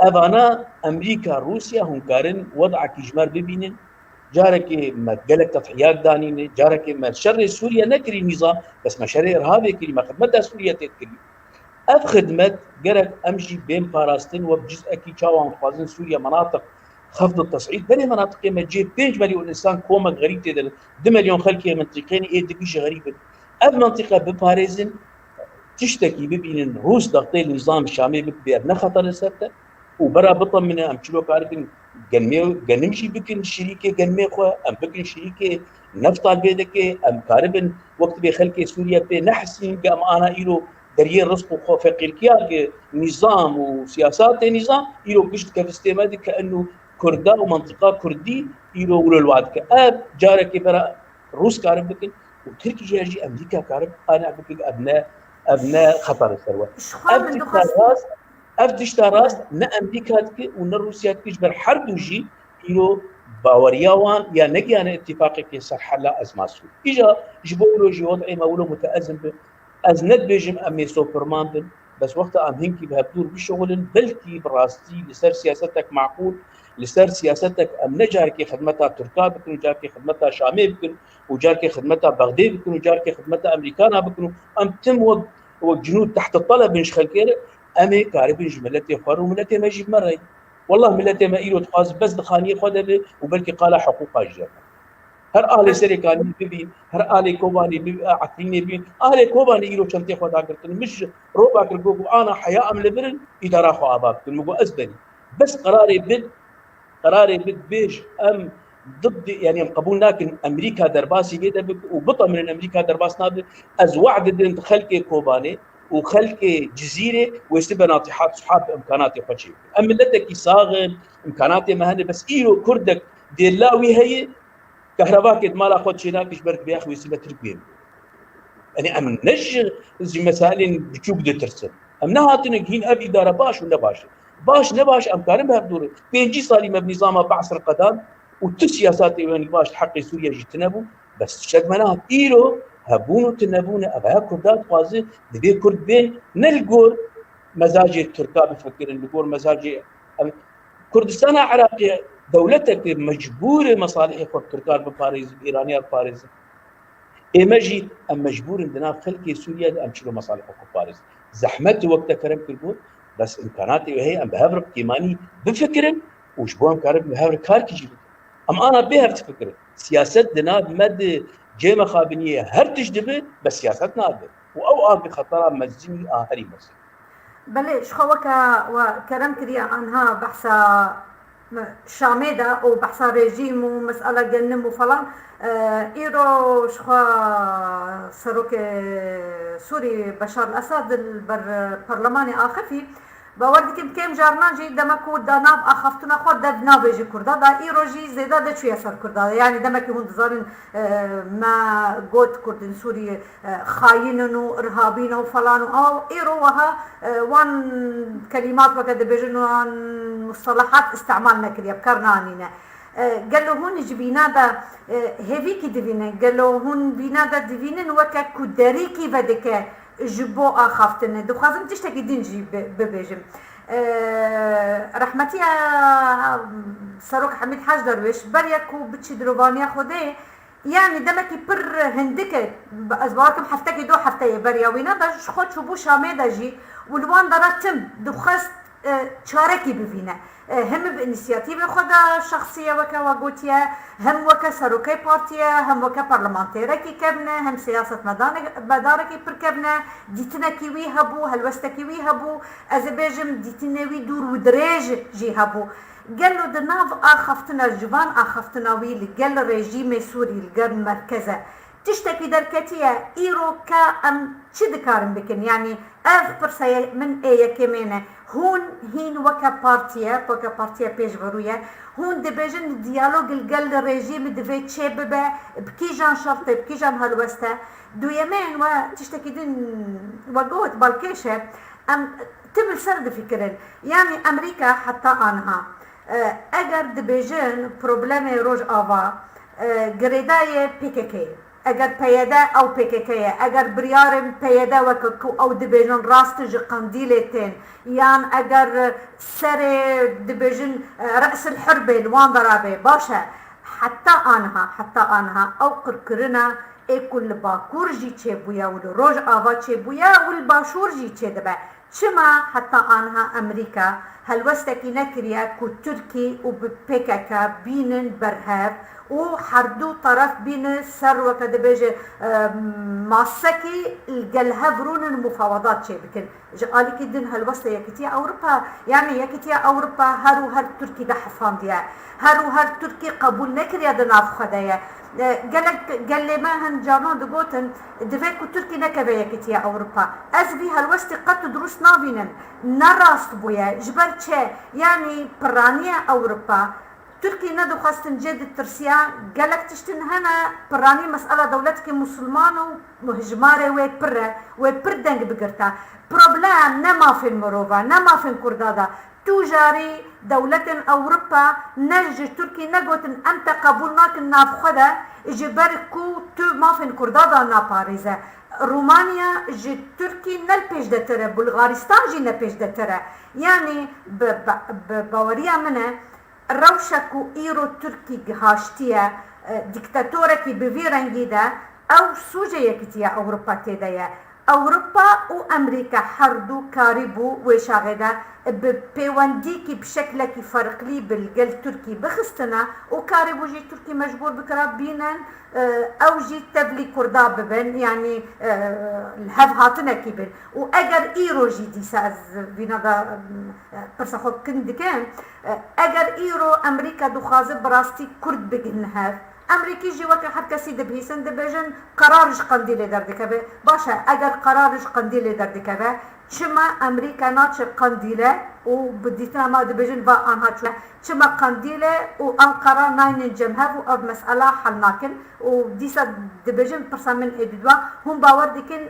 أبانا أمريكا روسيا هنكارن وضع كيجمار ببينن جارك ما تقلق تضحيات دانين جارك ما شر سوريا نكري نظام بس ما شر إرهابي كري ما خدمتها سوريا تذكري أف خدمت جرك أمشي بين باراستين وبجزء أكي شاوان خوازن سوريا مناطق خفض التصعيد بني مناطق ما تجيب 5 مليون إنسان كوما غريب تدل 2 مليون خلقية منطقين إيه دقيش غريبة أف منطقة بباريزن تشتكي ببين روس ضغطي النظام الشامي بكبير نخطر السبتة وبرا بطن من أمشلو كاركن جنمشي بكن الشريكة جنمي خوا أم بكن شريكة نفط البيدك أم كاربن وقت بخلق سوريا بنحسين قام أنا إيرو درير رزق خو فقير نظام وسياسات نظام إيرو قشت كفستيمات كأنه كردا ومنطقة كردي إيرو ولا الوعد كأب جارك برا روس كارب بكن وتركي جاجي أمريكا كارب أنا بكن أبناء خطر الثروة أفتشتا راس نا أمريكا تك ونا روسيا تكش بالحرب وجي إيرو باورياوان يا نجي أنا اتفاقي كي صح لا أزماسو إجا جبولو جي وضعي مولو متأزم أزند بيجم أمي سوبرمان بن بس وقتها أم هنكي بهبدور بشغل بلكي براستي لسر سياستك معقول لسر سياستك أم نجاركي خدمتها تركا بكن وجاركي خدمتها شامي بكن وجاركي خدمتها بغداد بكن وجاركي خدمتها أمريكانا بكن أم تم وجنود تحت الطلب نشخل كيرك أمي كاربين ملتي خور وملتي ما يجيب مرة والله ملتي ما إيرو تخاز بس دخانية خدها وبلكي قال حقوقها الجنة هر أهل سريكاني ببين هر أهل كوباني عقليني ببين أهل كوباني إيرو شنتي خدها قرتن مش روبا كرجوكو أنا حياة أم لبرن إدارة خو أباك المجو أزبني بس قراري بد بيج أم ضد يعني قبول لكن أمريكا درباسي جدا وبطل من أمريكا درباس نابل أز وعد دين خلق كوباني وخلق جزيره ويستبقى ناطحات صحاب امكاناتي وحشي اما لدك يصاغن امكاناتي مهنه بس ايرو كردك ديلاوي هي كهرباء كد مالا خد شناكش برك بياخذ ويسيبها تركبين يعني ام نج زي مسائل بتشوف دي ترسل ام نهاتن هين اب اداره باش ولا باش نباش امكان بهدور بينجي صالي مبني نظامها بعصر القدام والسياسات يعني باش حق سوريا جتنبوا بس شد مناها ايرو هبونو تنبونا أبها كردات قازي دبي كرد بين نلقور مزاجي التركا بفكر نلقور مزاجي كردستان عراقية دولتك مجبورة مصالح إخوة التركان بباريس الإيرانية بباريس إيماجي أم مجبور عندنا خلقي سوريا أم شلو مصالح إخوة باريس زحمتي وقت كرم كربون بس إمكاناتي وهي أم بهابرك كيماني بفكر وشبوهم كارب بهابرك كاركي أم أنا بهابرك فكر سياسة دنا مد جيمة خابنية هر تجدبه بس سياستنا هذا وأوقات بخطرها مزيني آخري مصر بله شخوكا وكرم كريا عنها بحثا شامدة وبحثا ريجيم ومسألة جنم وفلان إيرو شخوا سروك سوري بشار الأسد البرلماني آخفي باورد كم جارنا جي دمكو داناب أخفتنا خود دنا بيجي كردا دا إيروجي زيدا دا شوية سر كردا يعني دمكي هون دزارن ما قوت كردن سوري خايننو إرهابينو فلانو أو إيرو وها وان كلمات وكذا بيجنو وان مصطلحات استعمالنا كريا بكرنا عنينا قالوا هون جبينا دا هيفيكي دفينن قالوا هون بينا دا دفينن وكا كوداريكي فدكا جبو آخافتنه دخوازم تشتكي دينجي ببيجم رحمتي سروك حميد حاج درويش بريكو بتشي دروبانيا خوده يعني دمكي بر هندكه ازباركم حفتكي دو حفتي بريا وينا دا خود شبو شاميدا جي والوان دراتم دخست چاركي بفينا هم بإنسياتيف خدا شخصية وكا وقوتيا هم وكا سروكي بارتيا هم وكا برلمانتيركي كبنا هم سياسة مداركي بركبنا ديتنا كيوي هبو هلوستا كيوي هبو أزبيجم ديتناوي دور ودريج جي هبو قالوا دناف آخفتنا الجبان آخفتنا ويل قال ريجيم سوري القرن مركزة تشتكي دركتية إيرو كأم شد كارم بكن يعني أف برسايا من أي كمينة هون هين وكا بارتيا بيش فروية هون دبجن ديالوج الجل الرجيم دفيت شبابة بكيجان شرطة بكيجان هلوستا دو يمين وتشتكي دين وقوت بالكيشة أم تبل سرد فكرن يعني أمريكا حتى أنها اگر دبجن بروبلم روجافا گریدای PKK اگر پیاده او PKK اگر بریارم پیاده وکو او دبجن راست ج قندیلتين یان اگر سر دبجن رأس الحرب وان ضربه باشا حتى آنها او قرقرنا اكل باكور جي تشبويا والروج آفا تشبويا والباشور جي تشدبه چما حتى آنها أمريكا هلوستا كي نكريا كو تركي و PKK بينن برهاف و حردو طرف بين سر وكذا بيجي ماسكي الجلهفرون المفاوضات شيء بكن قالي كدن هالوسط يكتيا أوروبا يعني يكتيا أوروبا هر تركي ده حفان ديا هر تركي قبول نكريا ده ناف خدايا قال لي ما هن جانون دقوتن دفاكو تركي نكبه يكتيا أوروبا أزبي هالوسط قد دروس نافينن نراست بويا جبر چه يعني برانيا أوروبا تركي ندو خاصة جد الترسيا قالك تشتن هنا براني مسألة دولتك مسلمانو مهجماري وبردنج بقرتا بروبلام نما في المروفا نما في الكردادا توجاري دولة أوروبا نرج تركي نقوتن أنت قبولناك النافخدة جبركو تو ما في الكردادا ناباريزة رومانيا جي تركي نل بيش دتره بلغارستان جي نل بيش دتره يعني بوريا منه روشكو إيرو تركي هاشتيا ديكتاتوركي بفيرنجي ده أو سوجية كتيا أوروبا تيدايا أوروبا وأمريكا حردو كاريبو وشاغدا ببيوانديكي بشكلكي فرق لي بالجل تركي بخستنا وكاريبو جي تركي مجبور بكراب بينن أو جي تبلي كردا ببن يعني الهف هاتنا كيبن وأجر إيرو جي دي ساز بينا برسخو كندكين أجر إيرو أمريكا دخازي براستي كرد بجنهاف أمريكي جي وكا حد كسي دبهيسن دبجن قرارش قنديلي دردكبه باشا اگر قرارش قنديلي دردكبه چما أمريكا ناتش قنديلة وبديتنا ما دبجن با آنها چما قنديلة وأنقرة ناين جمهة وأب مسألة حل ناكن وديسا دبجن برسا من إدوا هم باور ديكن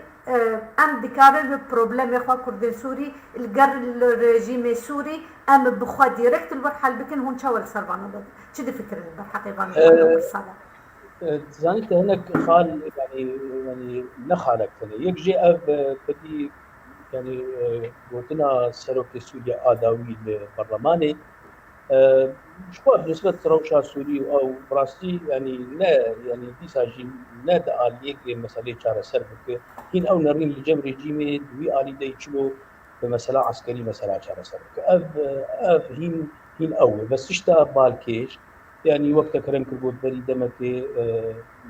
ام دكارن بروبلم اخوة كردين سوري الجر الرجيم السوري ام بخوا ديركت البرحل بكن هون شاول سربانه ضد شو دي فكر الحقيقه الصلاة زانيت هناك خال يعني نخالك يك جي اب بدي يعني قلتنا سروك سوريا آداوي البرلماني شو بالنسبة لروشا سوري أو براستي يعني لا يعني ديساجي لا داليك مسألة شارع سربك هين أو نرين الجم رجيمي دوي آلي داي شلو بمسألة عسكري مسألة شارع سربك أب هين أول بس اشتا بالكيش يعني وقت كرم كربوت بري دمك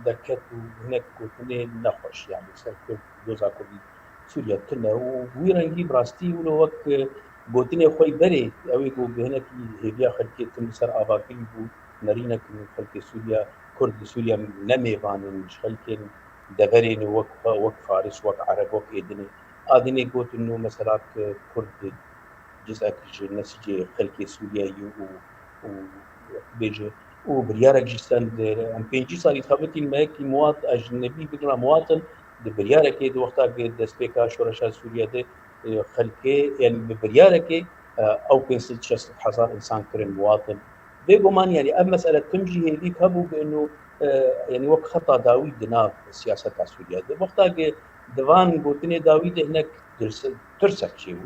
دركت وهناك كوتني نخش يعني سركل دوزا كردي سوريا تنا ويرنجي براستي ولو وقت بوتني خوي بري اوي بو بهنك هيبيا خلكي تمسر اباكي بو نرينك من خلكي سوريا كرد سوريا نمي فان مش خلكي دبرين وق فارس وق عرب وق ادني ادني قلت انه مثلا كرد جزء نسجي خلكي سوريا يو بيجي وبريارك جيستان ام بينجي صار يتخبطي الماكي مواطن اجنبي بكرا مواطن بريارك دي وقتها دسبيكا شورشا سوريا دي خلكي يعني ببريارك او بينسل شخص حصار انسان كريم مواطن بيقومان يعني مساله تمجي هذيك هبو بانه يعني وقت خطا داوود دنا السياسه تاع سوريا دي وقتها ديوان بوتني داوود هناك ترسك شيء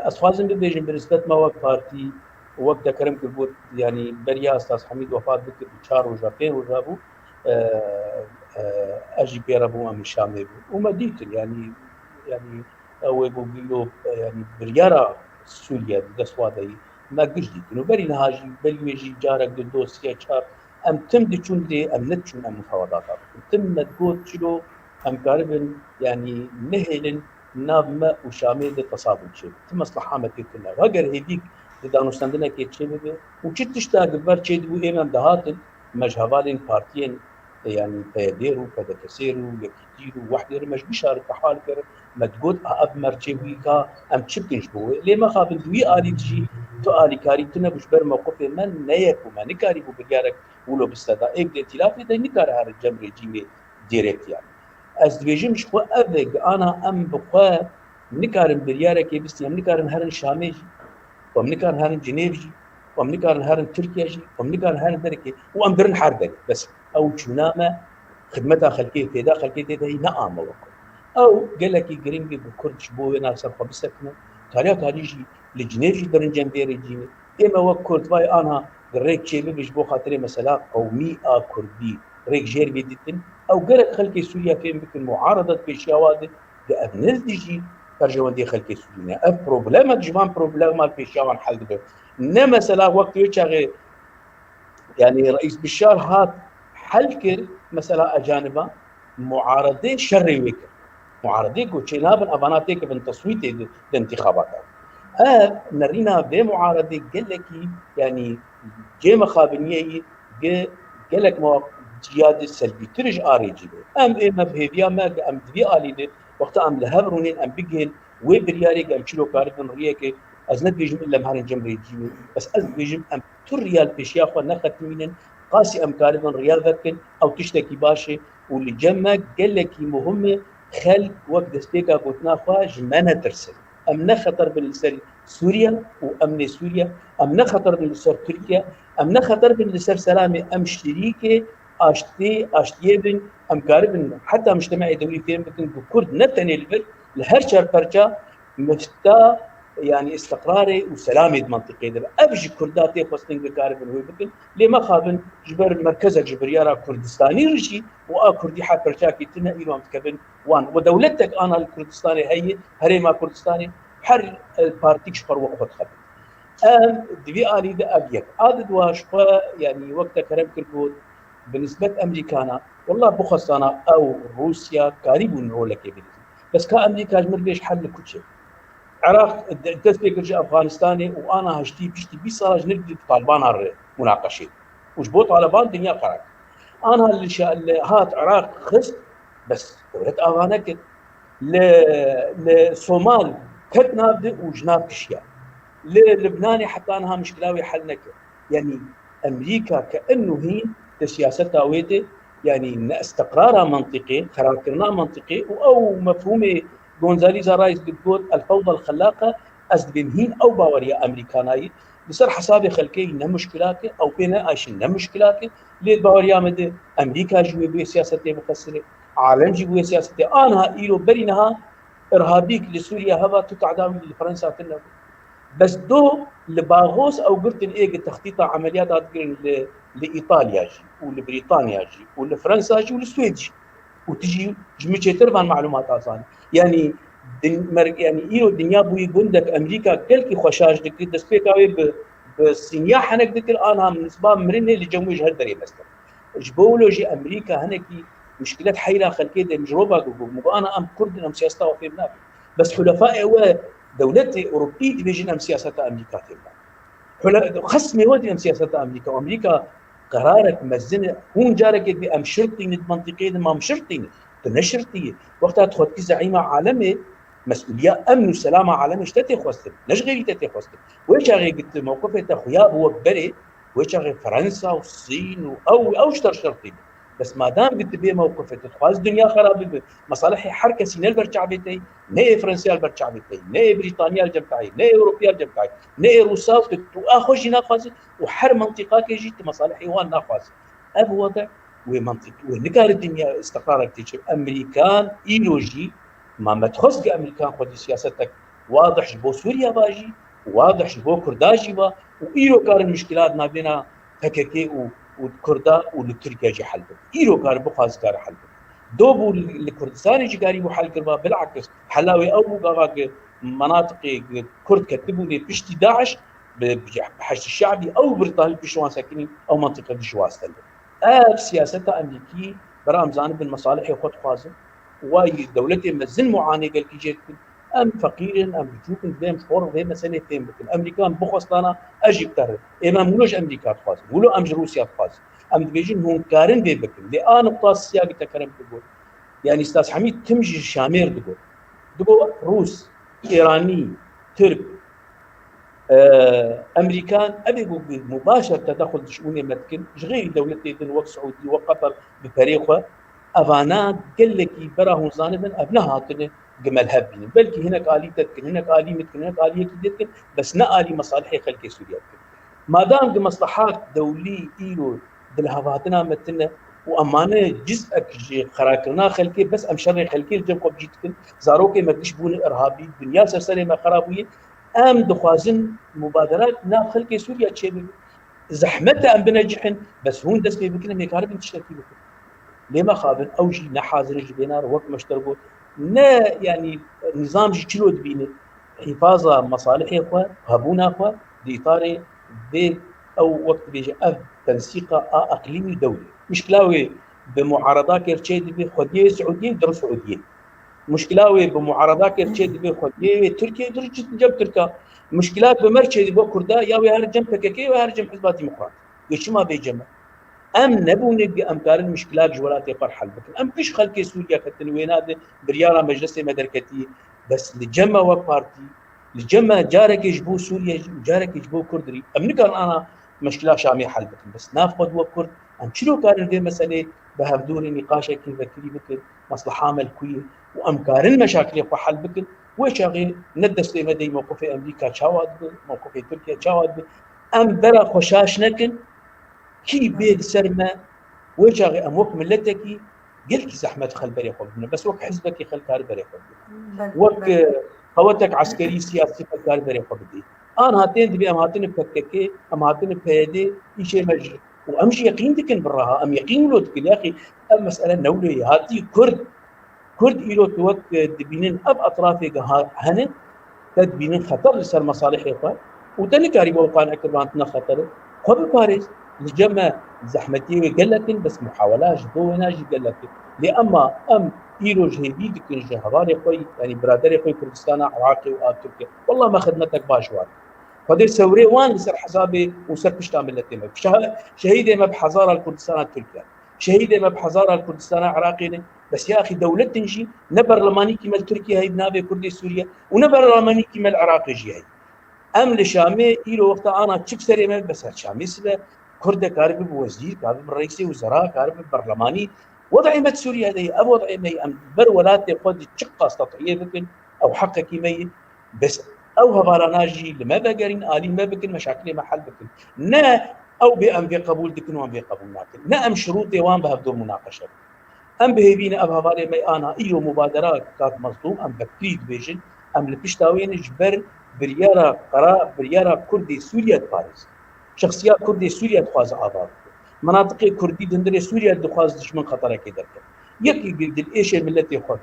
اصفازن بيجن بالنسبه ما وقت بارتي وقت كرم كبوت يعني بريا استاذ حميد وفاه بك بشار وجابين وجابو اجي بيربو ام شامل وما ديت يعني او بيقولوا يعني بريارا سوريا دسوادي ما قجدي انه بري نهاجي بل يجي جارك دوسيا شار ام تم دچون دي ام نتشون ام مفاوضات تم تقول شلو ام قاربن يعني نهلن نابما وشامل التصابن شيء تم مصلحه متكنا وغير هذيك دانوستاندنا كيتشي وشتشتا قبر تشي دو امام دهاتن مجهوالين بارتيين يعني بيديرو بدكسيرو يكتيرو واحد مش بيشارك حال كر ما تقول اب مرتشيكا ام تشبكش بو ليه ما خاب دوي الي تجي تو الي كاري تنبش بر موقف من نيكو ما نكاري بو بيارك ولو بستدا اك ائتلاف ده نكار هذا الجمر جيمي ديريكت يعني از بيجم شو ابغ انا ام بخوا نكارن بريارك يبس نكارن هرن شاميجي ومنكارن هرن جنيفجي ومنكارن هرن تركياجي ومنكارن هرن دركي وام برن حرب بس او شنامه خدمتها خلقيه تيدا خلقيه تيدا هي نعم وقت او قال لك جرينجي بكردش بو ناس بسكنه تاريخي لجنيفجي برن جنبيري جيني اما وكرد باي انا ريك شي بيش بو خاطري مثلا قومي كردي ريك جير بيدتن او قال خلقي سوريا فين بكن معارضه بيشاواد ده نزدجي فرجوان خلقي سوريا اف بروبليم جمان بروبليم بيشاوان حل به نه مثلا وقت يشغل يعني رئيس بشار هات حل كر مثلا اجانبا معارضه شري ويك معارضه كوتشيناب افاناتيك بن تصويت الانتخابات نرينا بمعارضه قال لك يعني جي مخابنيه قال لك جياد السلبي ترج اريجي ام بهيفيا ما ام دبي الي وقت ام لهبرونين ام بيجين وبرياري ام تشلو كاردن ريكي ازنت بيجم الا مهرن جمري جيمي بس از بيجم ام تريال بيشيا خو نخت مين قاسي ام كاردن ريال ذكن او تشتكي باشي واللي جمع قال لك مهم خل وقت دسبيكا قلتنا خواج ما ترسل ام خطر بالسر سوريا وامن سوريا ام خطر بالسر تركيا ام خطر بالسر سلامي ام شريكه اشتيبن ام كاربن حتى مجتمع دولي فين بكن كرد نتني البر لهر شهر برجا مفتا يعني استقراري وسلامي المنطقه ده ابجي كرداتي فاستنج بكاربن هو بكن لما خابن جبر مركز الجبريارا كردستاني رجي كردي حق برجاكي تنا ايرو متكبن وان ودولتك انا الكردستاني هي هريما كردستاني حر البارتيك شفر وقت خبر دبي آلي ده أبيك عدد واشقا يعني وقت كرم كربود بالنسبة أمريكانا والله بخصانا أو روسيا قريب من هولك يبيز بس كأمريكا جمر بيش حل كل عراق تسبيك رجع أفغانستاني وأنا هشتي بشتي بيصارج نقدر طالبان مناقشة وجبو طالبان دنيا قرق أنا اللي هات عراق خست بس دولة أفغانك للصومال كت نابدأ وجناب كشيا للبناني حتى انها مشكله حلنا يعني امريكا كانه هي سياستها ويته يعني استقرارها منطقي خراكرنا منطقي او مفهومه غونزاليزا رايس بتقول الفوضى الخلاقه ازدبمهين او باوريا امريكاناي بصير حسابي خلكي نه مشكلات او بينا عايشين نه مشكلات ليه باوريا مد امريكا جوي بسياسته مفسره عالم جوي سياسته انا ايلو برينها ارهابيك لسوريا هذا تتعداوي لفرنسا تنه بس دو لباغوس او قلت ايه تخطيط عمليات لايطاليا جي ولبريطانيا جي ولفرنسا جي وللسويد جي وتجي جميتشي تربان معلومات اصلا يعني يعني ايو الدنيا بوي بندك امريكا كلكي خوشاج دك دسبيكاوي بسنياح هنك دك انا بالنسبه مرنه لجموج هالدري بس جبولوجي امريكا هنكي مشكلات حيره خلكي مجروبه مو انا ام كرد ام سياسه وفي بنابي بس حلفاء هو دولتي اوروبيه بيجينا سياسه امريكا تبع خصمي ودي سياسه امريكا وامريكا قرارك مزنه هون جارك بام شرطي منطقيه ما مشرطي تنشرتي وقتها تدخل زعيمه عالمي مسؤوليه امن وسلامه عالمي اشتتي خوستي ليش غير تتي خوستي ويش غير قلت موقف اخويا هو بري ويش غير فرنسا والصين او اشتر شرطي بس ما دام قلت بيه موقف تدخل الدنيا خراب مصالحي حركه سينال برشعبتي نه فرنسا برشعبتي نه بريطانيا الجمتاعي نه اوروبيا الجمتاعي نه روسا واخوش ناقص وحر منطقه كي مصالحي وان ناقص اب وضع ومنطق ونكار الدنيا استقرارك تجيب امريكان ايلوجي ما تخص امريكان خذ سياستك واضح بو سوريا باجي واضح بو كرداجي با وايلو كار المشكلات ما بين PKK والكردا والتركيا جي حل ايلو كار بخاز كار حل دوبو الكردستاني جي قاري بو حل كربا بالعكس حلاوي او قواك مناطق كرد كتبوا لي بشتي داعش بحشد الشعبي او بريطانيا بشوان ساكنين او منطقه بشواس سياستها امريكي برام جانب المصالح وخد خازن واي دولتي مزن معاناه قال كي جيت ام فقير ام بتشوف بهم شهور وهي مساله فين الامريكان بخص لنا اجي بتر اما مولوج امريكا خاز مولو ام روسيا خاز ام دبيجن هون كارن بي بكن لي انا نقطه السياق تكرم تقول يعني استاذ حميد تمجي شامير تقول روس ايراني ترك امريكان ابي مباشر تدخل شؤون متكن غير دولتي دن وقت سعودي وقطر بفريقه افانا قال لك براهم زانبن ابنها هاتن جمال هبين بلكي هناك الي تتكن هناك الي متكن هناك الي تتكن بس نا الي مصالحي خلكي سوريا ما دام مصلحات دولي ايلو دلهافاتنا متنا وامانه جزءك خراكرنا خلكي بس ام شر خلكي الجم بجيتكن زاروكي ما بون ارهابي دنيا سرسري ما خرابوي ام دخوازن مبادرات نا خلكي سوريا تشي زحمتها ام بنجحن بس هون دس بكنا ميكارب تشتكي بكم لما خابن او شيء نحاضر جبينار وقت مشتركوا نا يعني نظام شلو تبيني حفاظ مصالح اخوه هبونا اخوه ديطاري بي او وقت بيجي تنسيق اقليمي دولي مشكلاوي بمعارضات كرتشي بي خديه سعوديه در سعوديه مشكلاوي بمعارضات كرتشي بي خديه تركيا درجه جنب تركيا مشكلات بمرشي بو كردا يا وي هرجم PKK وهرجم حزب ديمقراطي وش ما بيجمع ام نبوني امكار المشكلات جولات فرحل بكن ام فيش خلق سوريا كتنوينات بريارة مجلس مدركتي بس لجمع وبارتي لجمع جارك يجبو سوريا جارك يجبو كردري ام نكر انا مشكلة شامية حل بكن بس نافقد وكرد ام شنو كان في مسألة بهبدوري نقاشة كيف بكري بكن مصلحة ملكية وامكار المشاكل حل بكن وشاغي ندس لي مدي موقف امريكا شاواد موقف تركيا شاواد ام برا خشاش نكن كي بيد سرما وجاغي اموك ملتكي قلت زحمه خل بري خبنا بس وك حزبك خل كار بري خبنا وك قوتك عسكري سياسي خل كار بري خبدي انا هاتين دبي ام هاتين PKK ام هاتين PDPK شيء مجري وامشي يقين دكن براها ام يقين لو دكن يا اخي المساله نولي هاتي كرد إلو توك دبينين اب اطرافي هن تدبينين خطر لسر مصالح اخوان وتنكاري بوقان اكربانتنا خطر خب باريس لجمع زحمتي وقلت بس محاولات جدوناجي قلت لأما ام إيرو جهيدي دكن جهواري خوي يعني برادري خوي كردستان عراقي وتركيا والله ما خدمتك باشوار فدير سوري وان لسر حسابي وسر بشتا ملتي شهيدي ما بحضاره الكردستان تركيا شهيدي ما بحضاره الكردستان عراقي بس يا اخي دوله تنجي نبرلماني كما تركيا هي بنابه كردي سوريا ونبرلماني كما العراق جي هي ام لشامي إيرو وقت انا تشك سري ما بس شامي سلا كرد كارب بوزير كارب رئيس وزراء كارب برلماني وضعي مت سوريا هذه ابو وضعي مي ام بر ولا تقود تشق استطيع بكن او حقك مي بس او هبارناجي لما بقرين الي ما بكن مشاكل محل بكن نا او بام بقبول دكن وان بقبول لكن نا ام شروطي وان بهدور مناقشه ام بهبين اب هباري مي انا ايو مبادرات كانت مصدوم ام بكريد فيجن ام لبشتاوين جبر بريارة قراء بريارة كردي سوريا باريس شخصيات كردي سوريا تخواز آباد مناطق كردي دندري سوريا تخواز دشمن خطرة كده يكي قد ايش ملتي خذ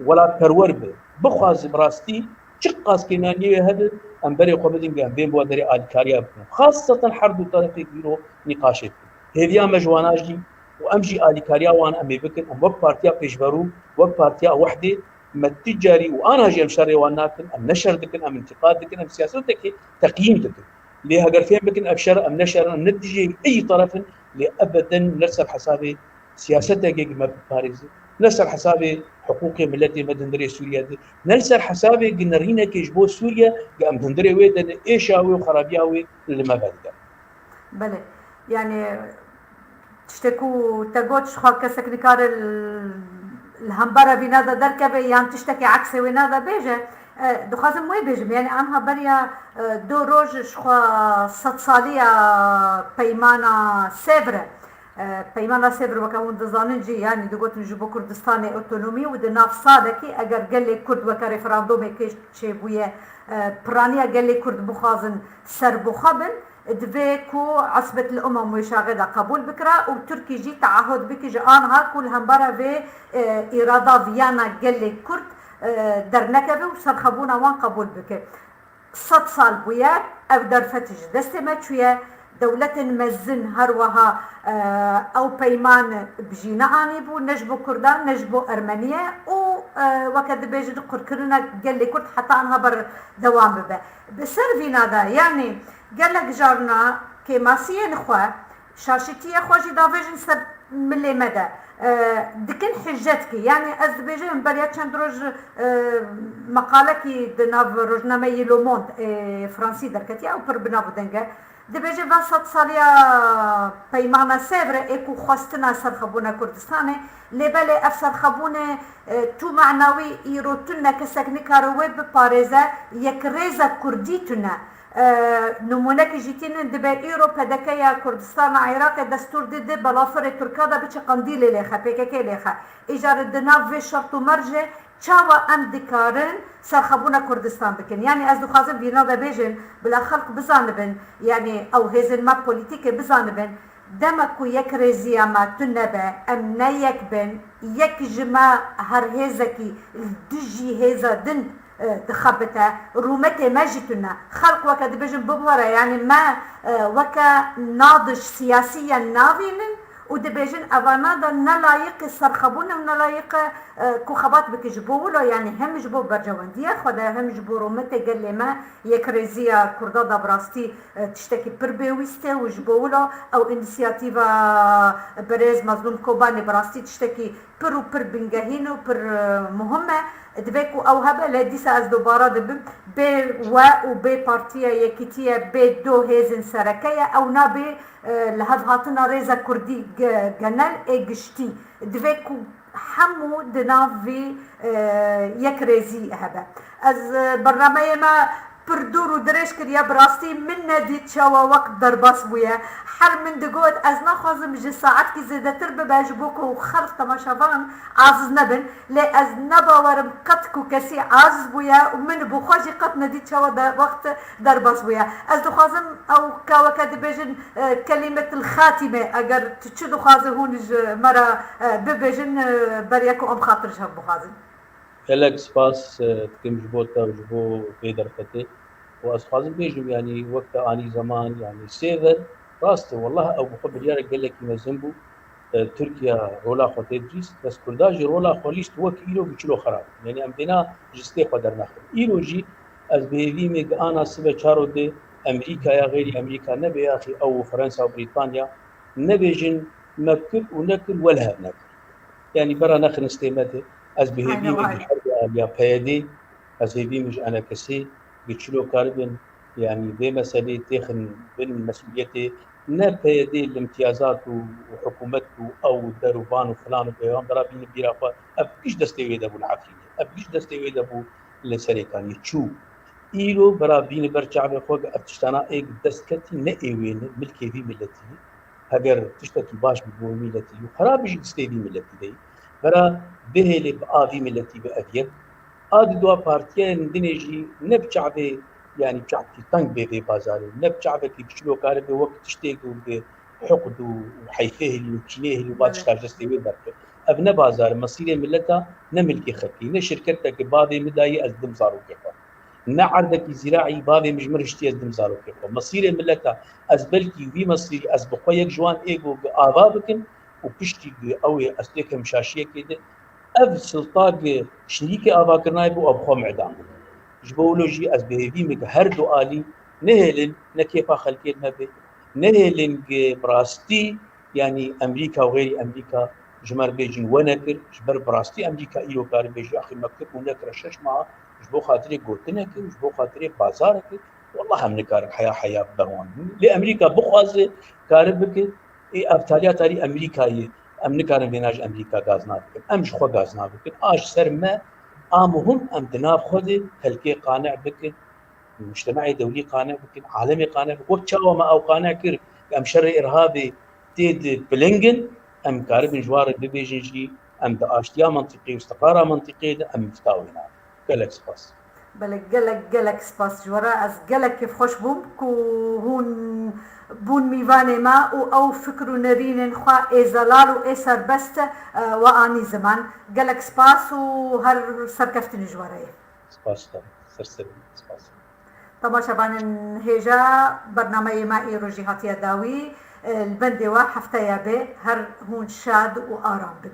ولا پرور به بخواز براستي چقاس كنانيه هذا امبري قبدين بين بودري الكاريا خاصه حرب طرفي كيلو نقاشات هذيا مجواناجي وامجي الكاريا وانا امي بكن ام وقت بارتيا بيجبرو وقت بارتيا وحده ما تجاري وانا جاي مشري واناكن ام نشر دكن ام انتقاد دكن ام سياستك تقييم دكن ليه قرفين بكن ابشر ام نشر ام نتيجه اي طرف لابدا نرسل حسابي سياستك ما باريس نرسل حسابي حقوقي ملتي مدندري سوريا نرسل حسابي قنرينا كيجبو سوريا قام دندري ويدن ايشاوي وخرابياوي اللي ما بعد بله يعني تشتكوا تقوتش خاكسك نكار الهمبرة بنادا دركبه يعني تشتكي عكسي ونادا بيجه دخازم موي بيجم يعني امها بريا دو روج شخوا صد صالية بيمانا سيبرة بيمانا سيبرة وكاون دزاننجي يعني دقوت نجيبو كردستاني اوتونومي ودناف صادكي اگر قلي كرد وكا ريفراندومي كيش تشيبوية برانيا قلي كرد بخازن سر بخابن دبيكو عصبة الأمم ويشاغدها قبول بكرة وتركي جي تعهد بك جانها كل همبرة في إرادة فيانا قلي كرد در نكبه وسرخبونا وان قبول بك 100 صال بويا أو در فتج دستمت شوية دولة مزن هروها أو بيمان بجينا آني بو نجبو كردان نجبو أرمنيا وكذا بيجد قركرنا قلي كرد حتى أنها بر دوام ببا بسر فينا دا يعني قال لك جارنا كماسية نخوة شاشتية خوشي دافيجن سب ملي مدى دكن حجتك يعني از بيجن بريا چند روز مقالك دناف روزنامه لو موند فرنسي دركتي او پر بناف دنگه دبيجي وسط ساليا بيمانا سيفر ايكو خواستنا سرخبونا كردستاني لبالي اف سرخبونا تو معناوي ايروتنا كسكني كاروي بباريزا يك ريزا كرديتنا نمونك جيتين دبي ايرو بدكيا كردستان عراق دستور دي بلافر تركادا بچ قنديل لخه PDPK لخه اجاره دناف في شرط مرجع چاوا ام دکارن سرخبونا کردستان بکن یعنی از دو خازم بینا و بیجن بلا خلق بزانبن یعنی او هزن ما پولیتیک بزانبن دمکو یک رزیا ما تنبه ام نیک بن یک جما هر هزکی دجی هزا دن دخبته رومته ماجتنا خلق وكا دبجن ببورة يعني ما وكا ناضج سياسيا ناضين ودبجن أفانادا نلايق سرخبونا ونلايق كوخبات بكجبولو يعني هم جبو برجواندية خدا هم جبو رومته قال ما يكريزيا كردادا براستي تشتكي بربيويسته وجبولو أو انسياتيفا بريز مظلوم كوباني براستي تشتكي برو بنجاهينو بر مهمة دبيكو او هبه لديسا از دوباره دب بي و بي بارتيا يكيتيا بي دو هيزن سركية او نابي لهذ هاتنا ريزا كردي جنال ايجشتي دبيكو حمو دنافي يكريزي هبه از برنامه ما پردور و درش کریا براستی من ندید شوا وقت در باس بویا هر من دگوت از نخوازم جه ساعت کی زیده تر بباش بوکو و خلق تماشاوان عزز نبن لی از نباورم قط کو کسی عزز بویا و من بخواجی قط ندید شوا وقت در باس بویا از دخوازم او کاوکا دبیجن کلمت الخاتمه اگر چه دخوازه هونج مرا ببیجن بریکو ام خاطرش هم بخوازم هلك سباس كم جبوتا وجبو بيدر فتي وأصحاب بيجوا يعني وقت اني زمان يعني سيفر راسته والله او بخبر يا قال لك يمزنبو تركيا رولا خوتيجيس بس كرداجي رولا خوليست وك ايلو بيشلو خراب يعني ام بنا جستي قدر ناخذ ايلو جي از بيفي ميج انا سبه چارو دي امريكا يا غير امريكا نبي يا اخي او فرنسا وبريطانيا نبيجن مكل ونكل ولا نكل يعني برا نخن استيمته از بهبی میگی یا پیادی از هبی مش انا کسی بيشلو كاربن يعني بمسألة تخن بين مسؤوليته نه پیادی الامتیازات وحكومته او دروبان وفلان وبيان ضربين بيرافا ابيش دستوي دبو العقلية ابيش دستوي دبو لسريكاني تشو ايلو برابين برجع فوق ابتشتانا ايك دستكتي نايوين ملكي في ملتي هاجر تشتكي باش ببو ملتي وخرابش دستوي ملتي دي برا بهلي بآفي ملتي بأفيك آد دوا بارتيان دنيجي نبشعبه يعني بشعبي تنق بي بازاري نبشعبه كي بشلو كاربه وقت تشتيقوا بحقد وحيفيه اللي وكينيه اللي وباتش تاجستي ويبرك أبنى بازار مصيري ملتا نملكي خلقي نشركتك بابي مداي أزدم زارو كيفا نعردك زراعي بابي مجمرشتي أزدم زارو كيفا مصيري ملتا أزبلكي في مصيري أزبقويك جوان إيقو آبابكن وبشتي قوي أستيكم شاشية كده أف سلطاق شنيكي آبا كرناي بو أبخو معدام جبولوجي أز بهيفي مك هر دؤالي نهلن نكيفا خلقين مبي نهلن براستي يعني أمريكا وغير أمريكا جمر بيجن ونكر جبر براستي أمريكا إيو كار بيجي أخي مكتب ونكر الشش معه جبو خاطري قوتنك جبو خاطري بازارك والله هم نكار حياة بروان لأمريكا بخوازي كاربك ابتالیا تاری امریکایی ام نکارن بیناج امریکا گاز نابکن امش خو گاز نابکن آش سر ما آمهم ام دناب خود خلقی قانع بکن مجتمعي دولي قانع بكن عالمي قانع بكن وكشاو ما او قانع كر ام شر ارهابي تيد بلينجن ام كاربن جوار ببيجنجي ام داشتيا منطقي واستقرار منطقي ام فتاوينا قالك سباس بلك قالك سباس جورا از قالك كيف خوش بومك وهون بون ميواني ما او فكرو نرين خوا ازلال و اسر بست واني زمان قالك سباس وهر سركفتني جوراي سباس سرسر سباس طبعا شبان هيجا برنامج ما روجي هاتيا داوي البندي وا حفتيا به هر هون شاد وآرام بن